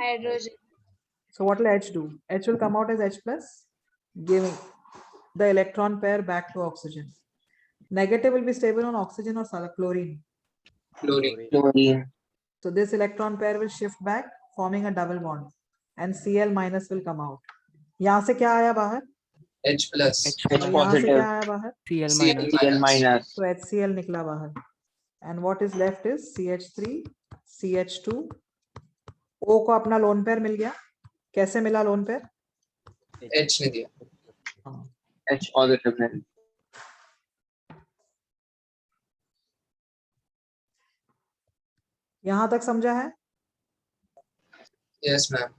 Hydrogen. So what will H do? H will come out as H plus, giving the electron pair back to oxygen. Negative will be stable on oxygen or chlorine. Chlorine. Chlorine. So this electron pair will shift back, forming a double bond, and Cl minus will come out. यहाँ से क्या आया बाहर? H plus. H और यहाँ से क्या आया बाहर? Cl Cl minus Cl minus. So HCl निकला बाहर. And what is left is CH3, CH2. O को अपना लोन पेयर मिल गया. कैसे मिला लोन पेयर? H ने दिया. H positive. Then. यहाँ तक समझा है? Yes, ma'am.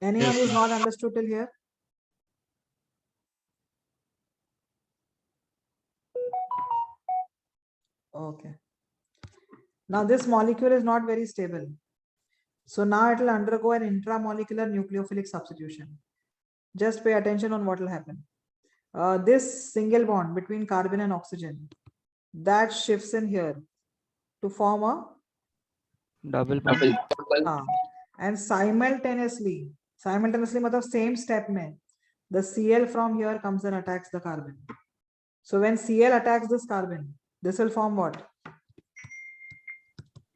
Anyone who's not understood till here? Okay. Now this molecule is not very stable. So now it will undergo an intramolecular nucleophilic substitution. Just pay attention on what will happen. This single bond between carbon and oxygen, that shifts in here to form a double bond Double. and simultaneously मतलब same step में the Cl from here comes and attacks the carbon. So when Cl attacks this carbon, this will form what?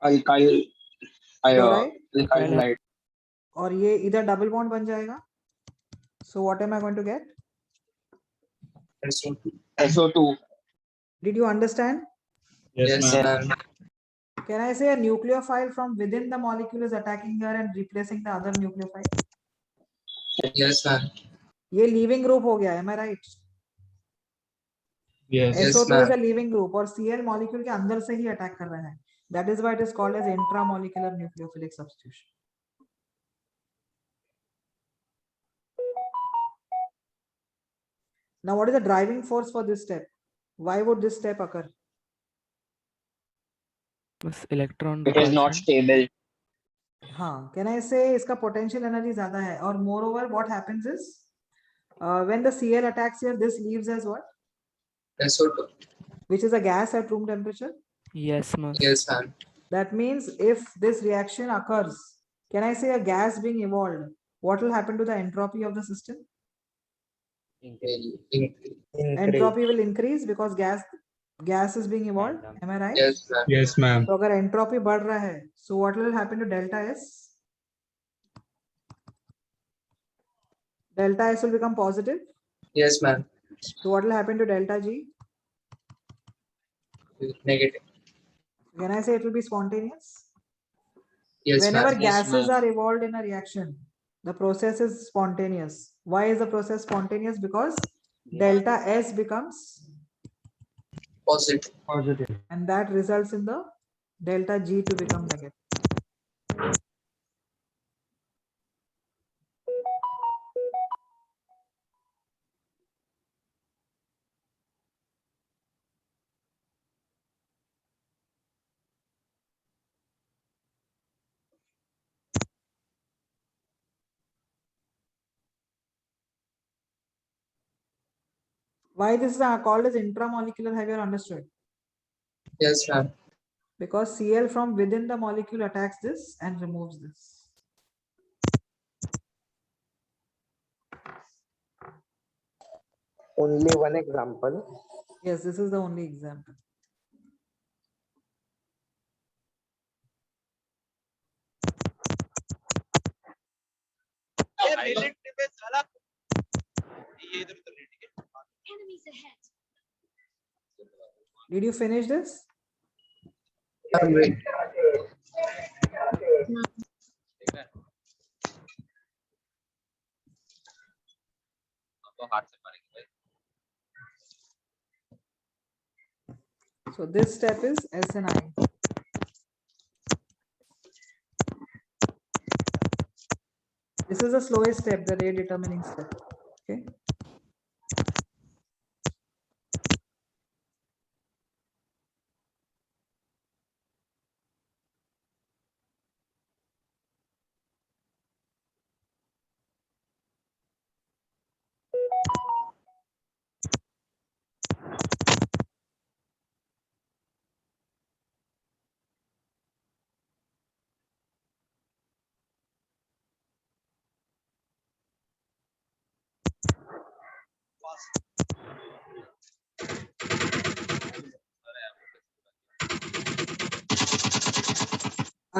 Alkyl. Chloride. Alkyl halide. और ये इधर double bond बन जाएगा. So what am I going to get? SO2. SO2. Did you understand? Yes, ma'am. Can I say a nucleophile from within the molecule is attacking here and replacing the other nucleophile? Yes, ma'am. ये leaving group हो गया, am I right? Yes. Yes, SO2 is a ma'am. leaving group और Cl molecule के अंदर से ही attack कर रहा है. That is why it is called as intramolecular nucleophilic substitution. Now, what is the driving force for this step? Why would this step occur? electron It is not repulsion. stable. हाँ, can I say इसका potential energy ज़्यादा है और moreover what happens is when the Cl attacks here, this leaves as what? SO2. Which is a gas at room temperature. Yes ma'am Yes, ma'am. That means if this reaction occurs, can I say a gas being evolved? What will happen to the entropy of the system? Entropy will increase because gas is being evolved. Am I right? Yes, ma'am. Yes, ma'am. तो अगर entropy बढ़ रहा है, so what will happen to delta S? Delta S will become positive. Yes, ma'am. So what will happen to delta G? Negative. Can I say it will be spontaneous? Yes, Whenever ma'am. gases are evolved in a reaction, the process is spontaneous. Why is the process spontaneous? Because delta S becomes Positive. Positive. and that results in the delta G to become negative. Why this is called as intramolecular? Have you understood? Yes, ma'am. Because Cl from within the molecule attacks this and removes this. Only one example. Yes, this is the only example. Did you finish this? Wait. So this step is SNI. This is the slowest step, the rate determining step. Okay.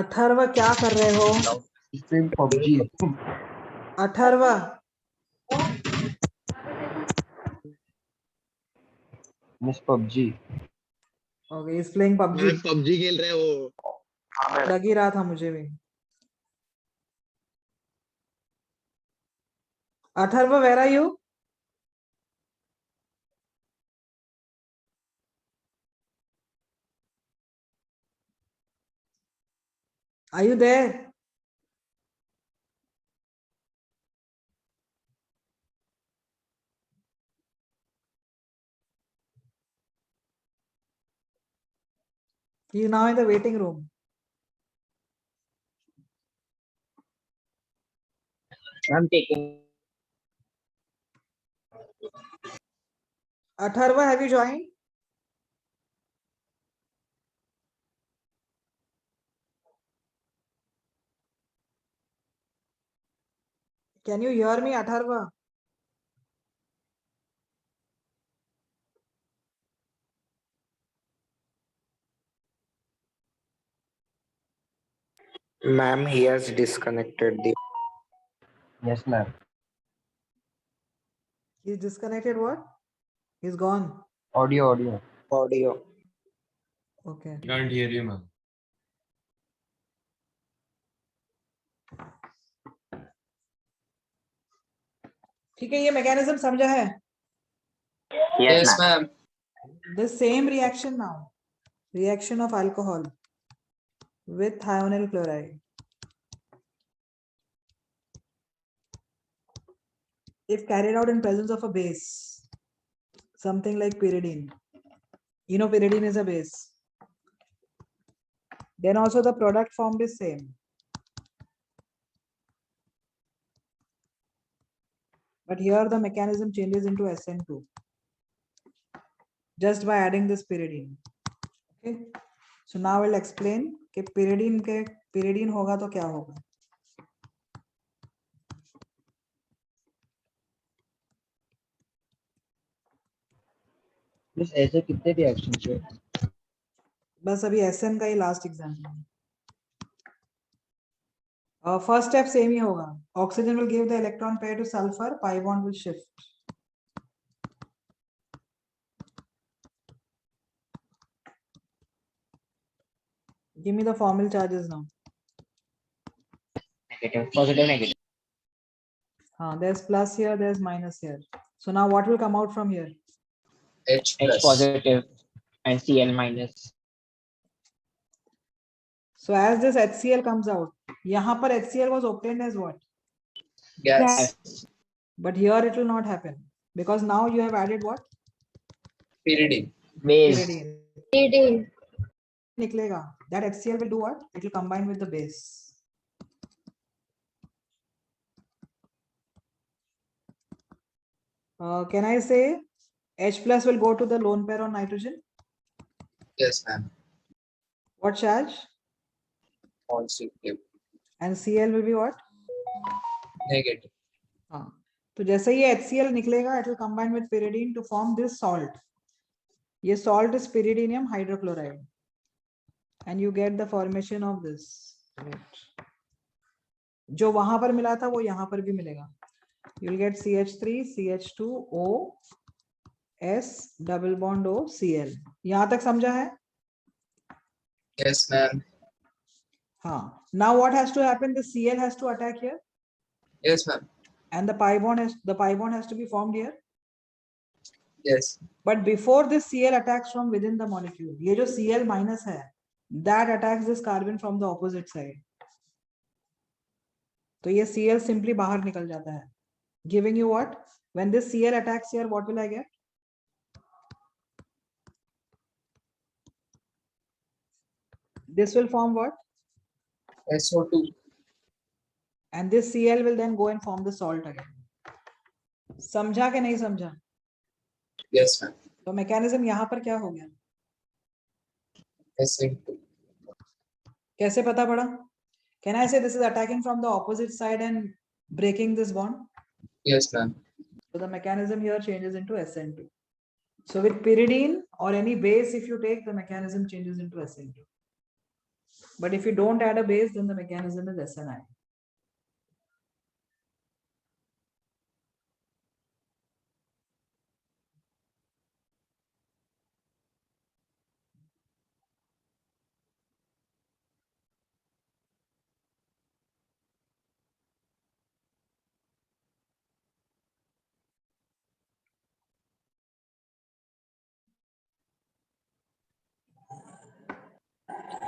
Atharva क्या कर रहे हो? PUBG. Atharva Miss PUBG. Okay, is playing PUBG. PUBG खेल रहे हैं वो. लग ही रहा था मुझे भी. Atharva, where are you? Are you there? He is now in the waiting room. I'm taking. Atharva, have you joined? Can you hear me, Atharva? Ma'am, he has disconnected the Yes, ma'am. He's disconnected what? He's gone. Audio. audio. Okay. Can't hear you, ma'am. ठीक है, ये mechanism समझा है? Yes, ma'am. The same reaction now. Reaction of alcohol with thionyl chloride. If carried out in presence of a base, something like pyridine. You know pyridine is a base. Then also the product formed is same. But here the mechanism changes into SN2 just by adding this pyridine. Okay. So now we'll explain कि pyridine होगा तो क्या होगा. Miss ऐसे कितने reactions है? बस अभी SN का ही last example. First step same ही होगा. Oxygen will give the electron pair to sulfur, pi bond will shift. Give me the formal charges now. Negative, positive, negative. There's plus here, there's minus here. So now what will come out from here? H H plus. positive and Cl minus. So as this HCl comes out, यहाँ पर HCl was obtained as what? Gas. But here it will not happen because now you have added what? Pyridine. Base. Pyridine. निकलेगा. That HCl will do what? It will combine with the base. Can I say H plus will go to the lone pair on nitrogen? Yes, ma'am. What charge? Positive. And Cl will be what? Negative. तो जैसे ये HCl निकलेगा, it will combine with pyridine to form this salt. ये salt is pyridinium hydrochloride. And you get the formation of this. जो वहां पर मिला था वो यहाँ पर भी मिलेगा. You'll get CH3, CH2O, S, double bond O, Cl. यहाँ तक समझा है? Yes, ma'am. Now what has to happen? The Cl has to attack here. Yes, ma'am. And the pi bond has to be formed here. Yes. But before this Cl attacks from within the molecule, ये जो Cl minus है, that attacks this carbon from the opposite side. तो ये Cl simply बाहर निकल जाता है, giving you what? When this Cl attacks here, what will I get? This will form what? SO2. And this Cl will then go and form the salt again. समझा कि नहीं समझा? Yes, ma'am. तो mechanism यहाँ पर क्या हो गया? SN2. कैसे पता पड़ा? Can I say this is attacking from the opposite side and breaking this bond? Yes, ma'am. So the mechanism here changes into SN2. So with pyridine or any base, if you take, the mechanism changes into SN2. But if you don't add a base, then the mechanism is SNI.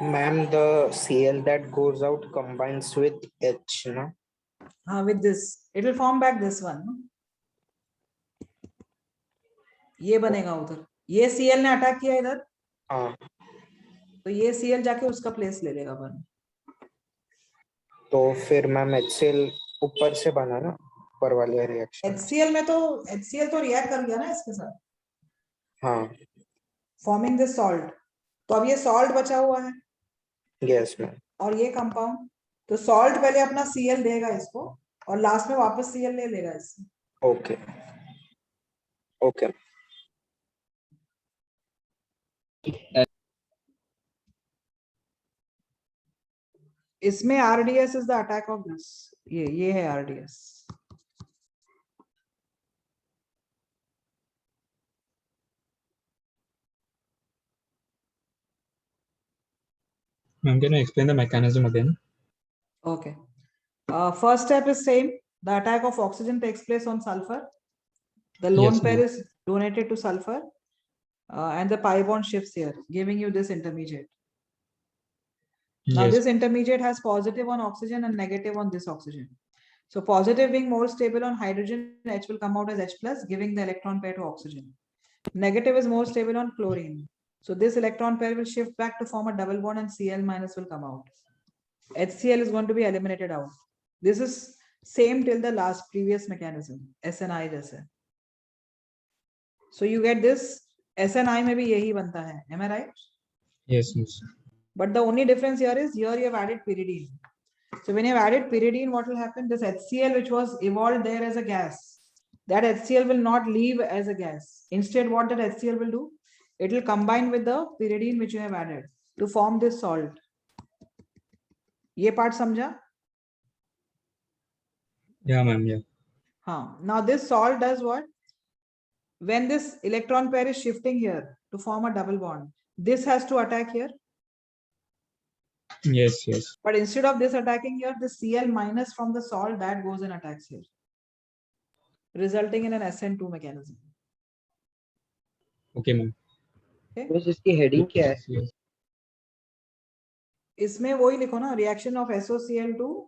Ma'am, the Cl that goes out combines with H, no? With this, it will form back this one. No? ये बनेगा उधर, ये Cl ने attack किया इधर, हाँ, तो ये Cl जाके उसका प्लेस ले लेगा बन. तो फिर मैम HCl ऊपर से बना ना, ऊपर वाले रिएक्शन. HCl में तो HCl तो रिएक्ट कर गया ना इसके साथ, हाँ, फॉर्मिंग दिस सॉल्ट. तो अब ये सॉल्ट बचा हुआ है. Yes ma'am. और ये कंपाउंड, तो सॉल्ट पहले अपना Cl देगा इसको और लास्ट में वापस Cl ले लेगा इससे. Okay okay. इसमें RDS is the attack of this. ये है RDS. Ma'am, can you explain the mechanism again? Okay. First step is same. The attack of oxygen takes place on sulfur. The lone Yes, pair ma'am. is donated to sulfur, and the pi bond shifts here, giving you this intermediate. Now Yes. this intermediate has positive on oxygen and negative on this oxygen. So positive being more stable on hydrogen, H will come out as H plus, giving the electron pair to oxygen. Negative is more stable on chlorine. So this electron pair will shift back to form a double bond and Cl minus will come out. HCl is going to be eliminated out. This is same till the last previous mechanism, SNI जैसे. So you get this, SNI में भी यही बनता है. Am I right? Yes, yes. But the only difference here is here you have added pyridine. So when you have added pyridine, what will happen? This HCl which was evolved there as a gas, that HCl will not leave as a gas. Instead, what that HCl will do? It will combine with the pyridine which you have added to form this salt. ये part समझा? Yeah, ma'am. Yeah. Now this salt does what? When this electron pair is shifting here to form a double bond, this has to attack here. Yes, yes. But instead of this attacking here, the Cl minus from the salt that goes and attacks here, resulting in an SN2 mechanism. Okay, ma'am. Okay. बस इसकी heading क्या है? Yes. इसमें वही लिखो ना, reaction of SOCl2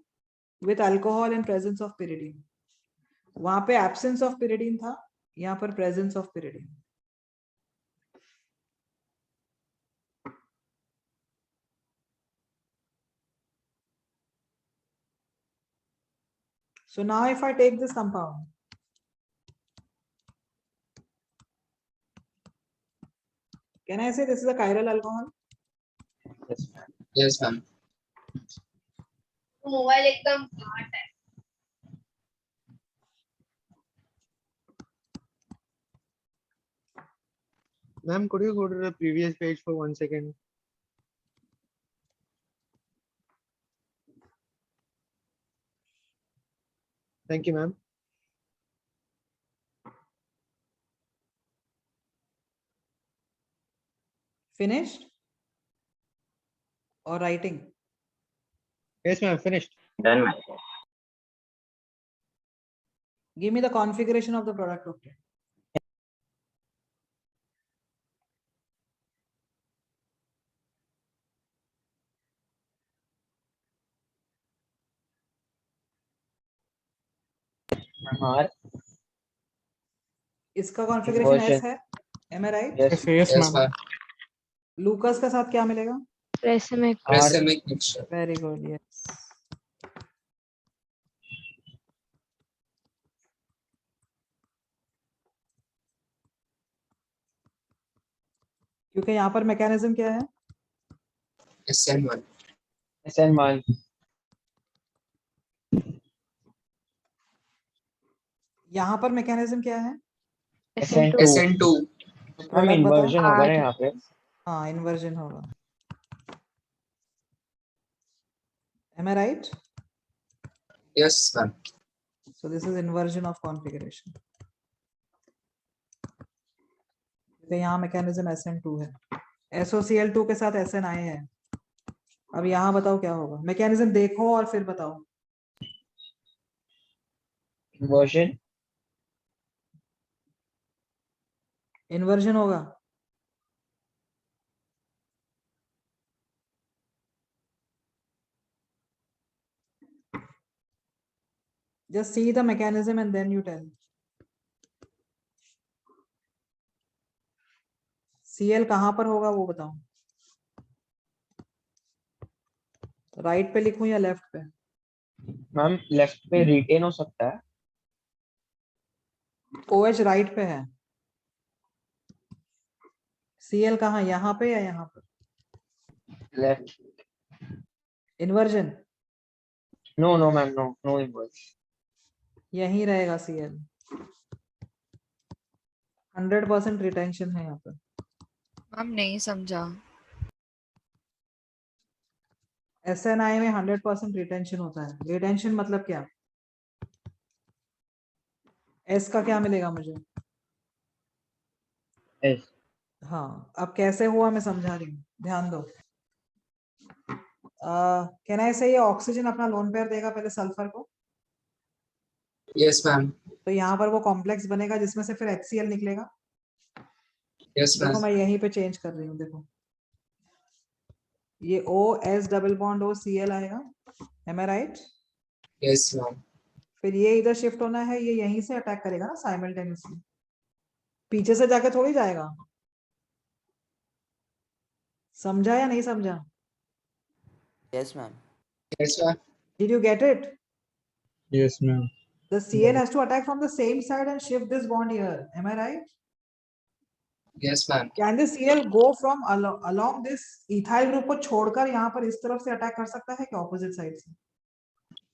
with alcohol in presence of pyridine. वहां पे absence of pyridine था, यहाँ पर presence of pyridine. So now if I take this compound, can I say this is a chiral alcohol? Yes, ma'am. Yes, ma'am. Mobile एकदम hot है. Ma'am, could you go to the previous page for 1 second? Thank you, ma'am. Finished? Or writing? Yes, ma'am, finished. Done, ma'am. Give me the configuration of the product octet. R. इसका configuration S Inversion. है, am I right? Yes. Yes, Yes, ma'am. ma'am. लूकस का साथ क्या मिलेगा? Racemic. R. Racemic mixture. Very good, yes. क्योंकि यहाँ पर मैकेनिज्म क्या है? SN1. SN1. यहाँ पर मैकेनिज्म क्या है? SN2. SN2. तो मैम प्रोडक्ट बताओ। इन्वर्जन होगा ना यहाँ पे। हाँ, इन्वर्जन होगा। Am I right? Yes, ma'am. So this is inversion of configuration. तो यहाँ मैकेनिज्म SN2 है, SOCl2 के साथ SNI है। अब यहाँ बताओ क्या होगा? मैकेनिज्म देखो और फिर बताओ। Inversion. इन्वर्जन होगा। Just see the mechanism and then you tell. Cl कहाँ पर होगा वो बताओ। राइट पे लिखूं या लेफ्ट पे? मैम लेफ्ट पे रिटेन हो सकता है। OH राइट पे है। Cl कहाँ, यहाँ पे या यहाँ पर? Left. Inversion? No no ma'am, no no inversion. यहीं रहेगा Cl। 100% रिटेंशन है यहाँ पर। हम नहीं समझा। SNI में 100% रिटेंशन होता है। रिटेंशन मतलब क्या? S का क्या मिलेगा मुझे? S. हाँ, अब कैसे हुआ मैं समझा रही हूँ, ध्यान दो। कैन आई से ये ऑक्सीजन अपना लोन पेयर देगा पहले सल्फर को? Yes, ma'am. तो यहाँ पर वो कॉम्प्लेक्स बनेगा जिसमें से फिर HCl निकलेगा। Yes, देखो ma'am. मैं यहीं पे चेंज कर रही हूँ, देखो ये OS डबल बॉन्ड OCl आएगा, am I right? Yes, ma'am. फिर ये इधर शिफ्ट होना है, ये यहीं से अटैक करेगा ना साइमल्टेनियसली, पीछे से जाके थोड़ी जाएगा। समझा या नहीं समझा? Yes, ma'am. Yes, ma'am. Did you get it? Yes, ma'am. The Cl has to attack from the same side and shift this bond here, am I right? Yes, ma'am. Can the Cl go from along this ethyl group को छोड़कर यहाँ पर इस तरफ से attack कर सकता है क्या ऑपोजिट साइड से?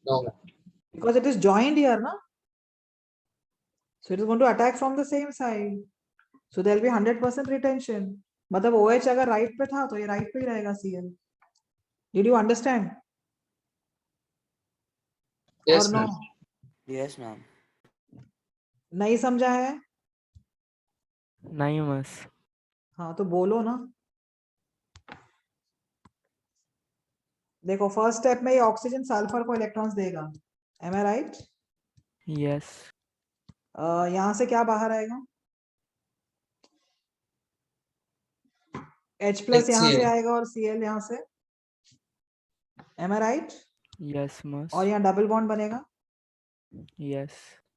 No, ma'am. Because it is joined here, na? So it is going to attack from the same side. So there will be 100% retention. मतलब OH अगर right पे था तो ये right पे ही रहेगा Cl. Did you understand? Yes, or no? ma'am. Yes, ma'am. नहीं समझा है? नहीं बस। हाँ तो बोलो ना। देखो फर्स्ट स्टेप में ये ऑक्सीजन सल्फर को इलेक्ट्रॉन्स देगा, am I right? यस। यहाँ से क्या बाहर आएगा? H प्लस यहाँ से HCl. आएगा और Cl यहाँ से, am I right? यस मस। और यहाँ डबल बॉन्ड बनेगा। Yes.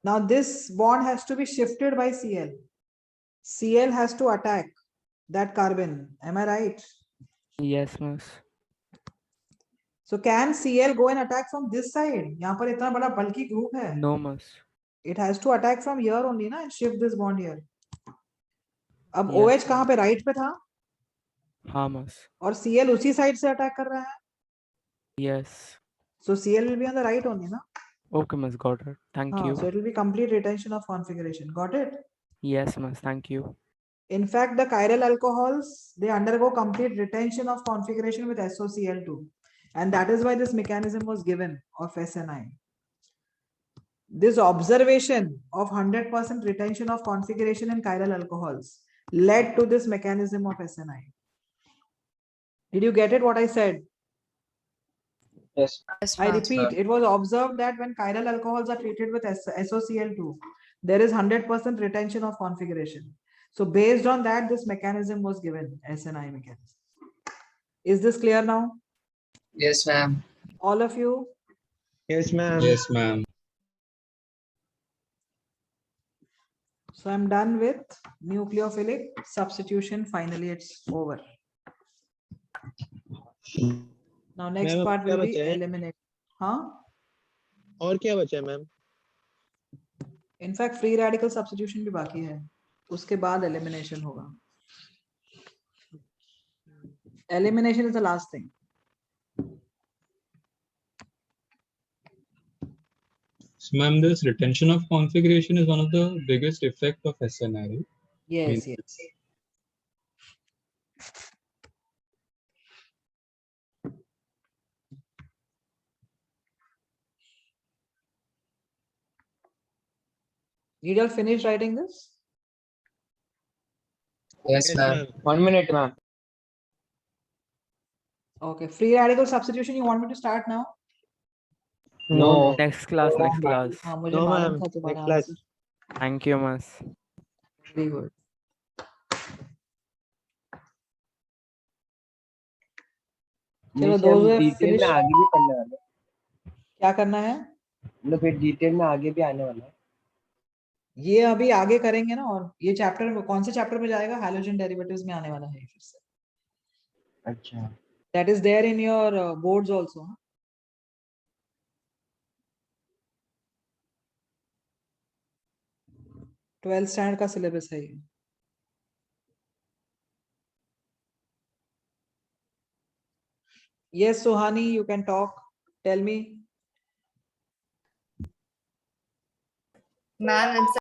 Now this bond has to be shifted by Cl. Cl has to attack that carbon, am I right? Yes मस। So can Cl go and attack from this side? यहाँ पर इतना बड़ा बल्कि group है। No मस। It has to attack from here only ना, and shift this bond here. अब Yes, OH कहाँ पे, राइट पे था? हाँ मस। और Cl उसी साइड से अटैक कर रहा है। Yes. So Cl will be on the right only ना? ओके मस, गॉट इट, थैंक हाँ, you. so it will be complete retention of configuration. Got it? Yes मस, थैंk you. In fact, the chiral alcohols, they undergo complete retention of configuration with SOCl2. And that is why this mechanism was given of SNI. This observation of 100% retention of configuration in chiral alcohols led to this mechanism of SNI. Did you get it what I said? Yes. Yes, I ma'am. repeat, it was observed that when chiral alcohols are treated with SOCl2, there is 100% retention of configuration. So based on that, this mechanism was given, SNI mechanism. Is this clear now? Yes, ma'am. All of you? Yes, ma'am. Yes, ma'am. So I'm done with nucleophilic substitution. Finally, it's over. Now next Ma'am, part क्या will be बचा है? eliminate. Huh? और क्या बचा है ma'am? In fact, free radical substitution भी बाकी है. उसके बाद elimination होगा. Elimination is the last thing. So, ma'am, this retention of configuration is one of the biggest effect of SNRI. Yes, yes. Did you all finish writing this? Yes, ma'am. 1 minute, ma'am. Okay. Free radical substitution. You want me to start now? No. Next class, next class. हाँ, मुझे No, मालूम ma'am. था तुम्हारा Next class. answer. Thank you, miss. Very good. चलो नीचे हम those who have detail में finished. आगे भी पढ़ने वाले हैं। क्या करना है? मतलब फिर डिटेल में आगे भी आने वाला है। ये अभी आगे करेंगे ना, और ये चैप्टर कौन से चैप्टर में जाएगा? हाइड्रोजन डेरिवेटिव्स में आने वाला है फिर से. अच्छा। That is there in your boards also. Huh? Twelfth standard का सिलेबस है ये. Yes, Sohani, you can talk. Tell me. Ma'am, it's